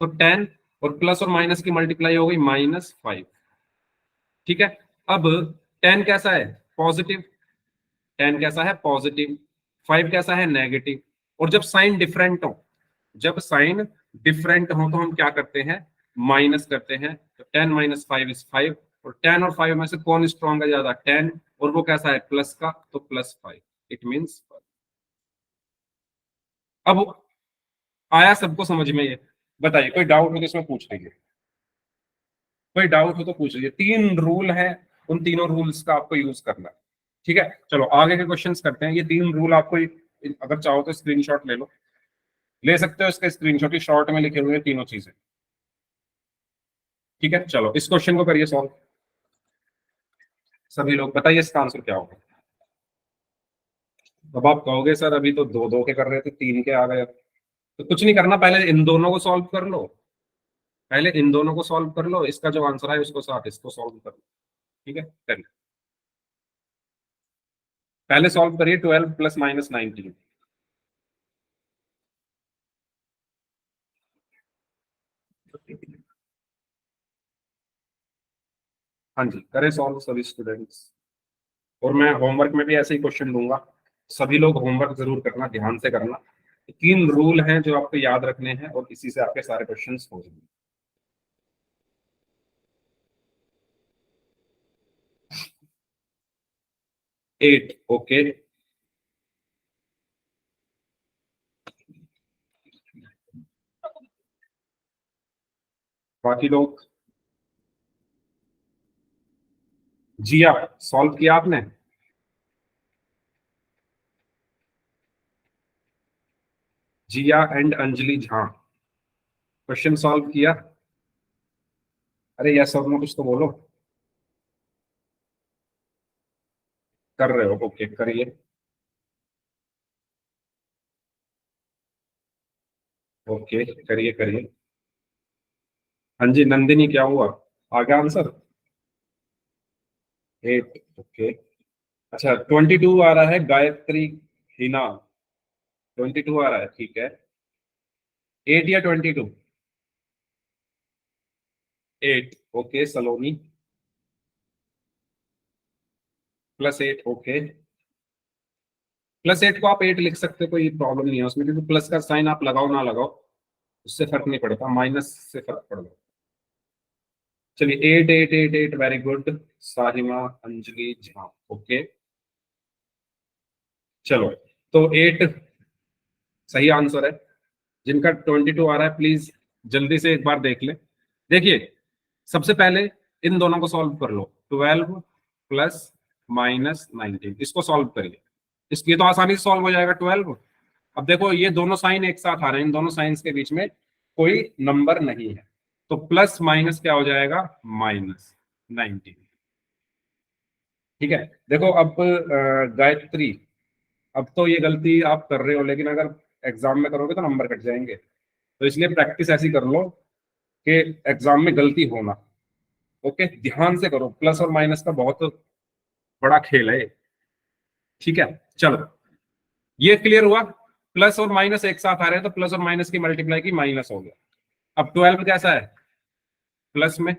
तो 10 और प्लस और माइनस की मल्टीप्लाई हो गई -5। ठीक है, अब 10 कैसा है? पॉजिटिव। 10 कैसा है? पॉजिटिव। 5 कैसा है? नेगेटिव। और जब साइन डिफरेंट हो, जब साइन डिफरेंट हो तो हम क्या करते हैं? माइनस करते हैं। तो 10 - 5 = 5, और 10 और 5 में से कौन स्ट्रॉन्ग है ज्यादा? 10, और वो कैसा है? प्लस का, तो +5, इट मीन्स। अब आया सबको समझ में? ये बताइए, कोई डाउट हो तो इसमें पूछ लीजिए, कोई डाउट हो तो पूछ लीजिए। 3 रूल है, उन तीनों रूल्स का आपको यूज करना है। ठीक है, चलो आगे के क्वेश्चंस करते हैं। ये 3 रूल आपको अगर चाहो तो स्क्रीनशॉट ले लो, ले सकते हो इसका स्क्रीनशॉट, शॉर्ट में लिखे हुए तीनों चीजें। ठीक है, चलो इस क्वेश्चन को करिए सॉल्व। सभी लोग बताइए इसका आंसर क्या होगा। अब आप कहोगे सर अभी तो 2-2 के कर रहे थे, 3 के आ गए, तो कुछ नहीं करना, पहले इन दोनों को सॉल्व कर लो, पहले इन दोनों को सॉल्व कर लो, इसका जो आंसर है उसको साथ इसको सॉल्व कर लो। ठीक है, करिए, पहले सॉल्व करिए। 12 + -19। हाँ जी, करें सॉल्व सभी स्टूडेंट्स, और मैं होमवर्क में भी ऐसे ही क्वेश्चन दूंगा, सभी लोग होमवर्क जरूर करना, ध्यान से करना। 3 रूल हैं जो आपको याद रखने हैं और इसी से आपके सारे क्वेश्चन हो जाएंगे। Eight, okay. बाकी लोग, जिया सॉल्व किया आपने? Jiya and Anjali Jha, question solve किया? अरे यस और नो कुछ तो बोलो। कर रहे हो, ओके, करिए। ओके, करिए करिए। हाँ जी नंदिनी, क्या हुआ? आ गया आंसर? 8, ओके। अच्छा 22 आ रहा है, गायत्री हिना 22 आ रहा है, ठीक है। 8 या 22? 8, ओके। सलोनी +8, ओके। +8 को आप 8 लिख सकते हो, कोई प्रॉब्लम नहीं है उसमें, क्योंकि प्लस का साइन आप लगाओ ना लगाओ उससे फर्क नहीं पड़ता, माइनस से फर्क पड़ता। चलिए 8 8 8 8 very good Sahima Anjali Jha okay चलो तो 8 सही आंसर है। जिनका 22 आ रहा है प्लीज जल्दी से एक बार देख ले। देखिए सबसे पहले इन दोनों को सॉल्व कर लो 12 प्लस माइनस 19 इसको सॉल्व करिए। इसकी तो आसानी से सॉल्व हो जाएगा 12। अब देखो ये दोनों साइन एक साथ आ रहे हैं इन दोनों साइंस के बीच में कोई नंबर नहीं है तो प्लस माइनस क्या हो जाएगा माइनस 19। ठीक है देखो अब गायत्री अब तो ये गलती आप कर रहे हो लेकिन अगर एग्जाम में करोगे तो नंबर कट जाएंगे तो इसलिए प्रैक्टिस ऐसी कर लो कि एग्जाम में गलती होना। ओके ध्यान से करो प्लस और माइनस का बहुत बड़ा खेल है। ठीक है चलो ये क्लियर हुआ। प्लस और माइनस एक साथ आ रहे हैं तो प्लस और माइनस की मल्टीप्लाई की माइनस हो गया। अब 12 कैसा है प्लस में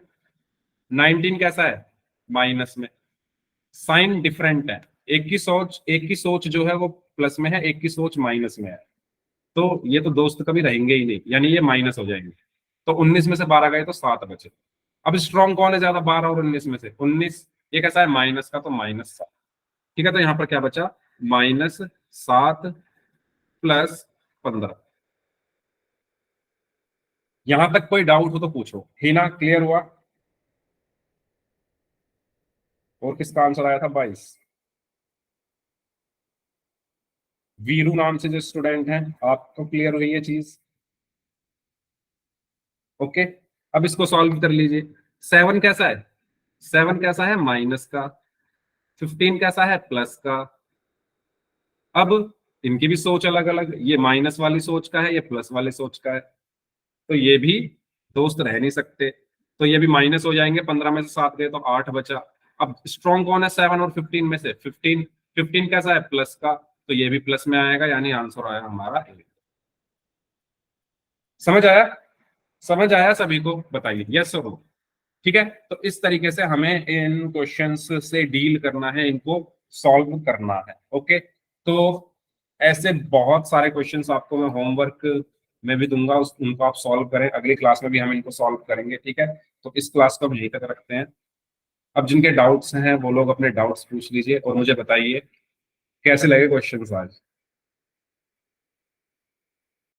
19 कैसा है माइनस में। साइन डिफरेंट है एक की सोच जो है वो प्लस में है एक की सोच माइनस में है तो ये तो दोस्त कभी रहेंगे ही नहीं यानी ये माइनस हो जाएंगे। तो 19 में से 12 गए तो 7 बचे। अब स्ट्रॉन्ग कौन है ज्यादा 12 और 19 में से 19 ये कैसा है माइनस का तो -7। ठीक है तो यहाँ पर क्या बचा -7 प्लस 15। यहां तक कोई डाउट हो तो पूछो। हिना क्लियर हुआ। और किसका आंसर आया था 22। वीरू नाम से जो स्टूडेंट हैं आपको क्लियर हुई ये चीज। ओके अब इसको सॉल्व कर लीजिए। 7 कैसा है 7 कैसा है माइनस का 15 कैसा है प्लस का। अब इनकी भी सोच अलग अलग ये माइनस वाली सोच का है ये प्लस वाली सोच का है तो ये भी दोस्त रह नहीं सकते तो ये भी माइनस हो जाएंगे। 15 में से 7 गए तो 8 बचा। अब स्ट्रॉन्ग कौन है 7 और 15 में से 15 कैसा है प्लस का तो ये भी प्लस में आएगा यानी आंसर आया हमारा 8। समझ आया सभी को बताइए यस और नो। ठीक है तो इस तरीके से हमें इन क्वेश्चंस से डील करना है इनको सॉल्व करना है। ओके तो ऐसे बहुत सारे क्वेश्चंस आपको मैं होमवर्क में भी दूंगा उनको आप सॉल्व करें। अगली क्लास में भी हम इनको सॉल्व करेंगे। ठीक है तो इस क्लास को हम यहीं तक रखते हैं। अब जिनके डाउट्स हैं वो लोग अपने डाउट्स पूछ लीजिए और मुझे बताइए कैसे लगे क्वेश्चंस आज।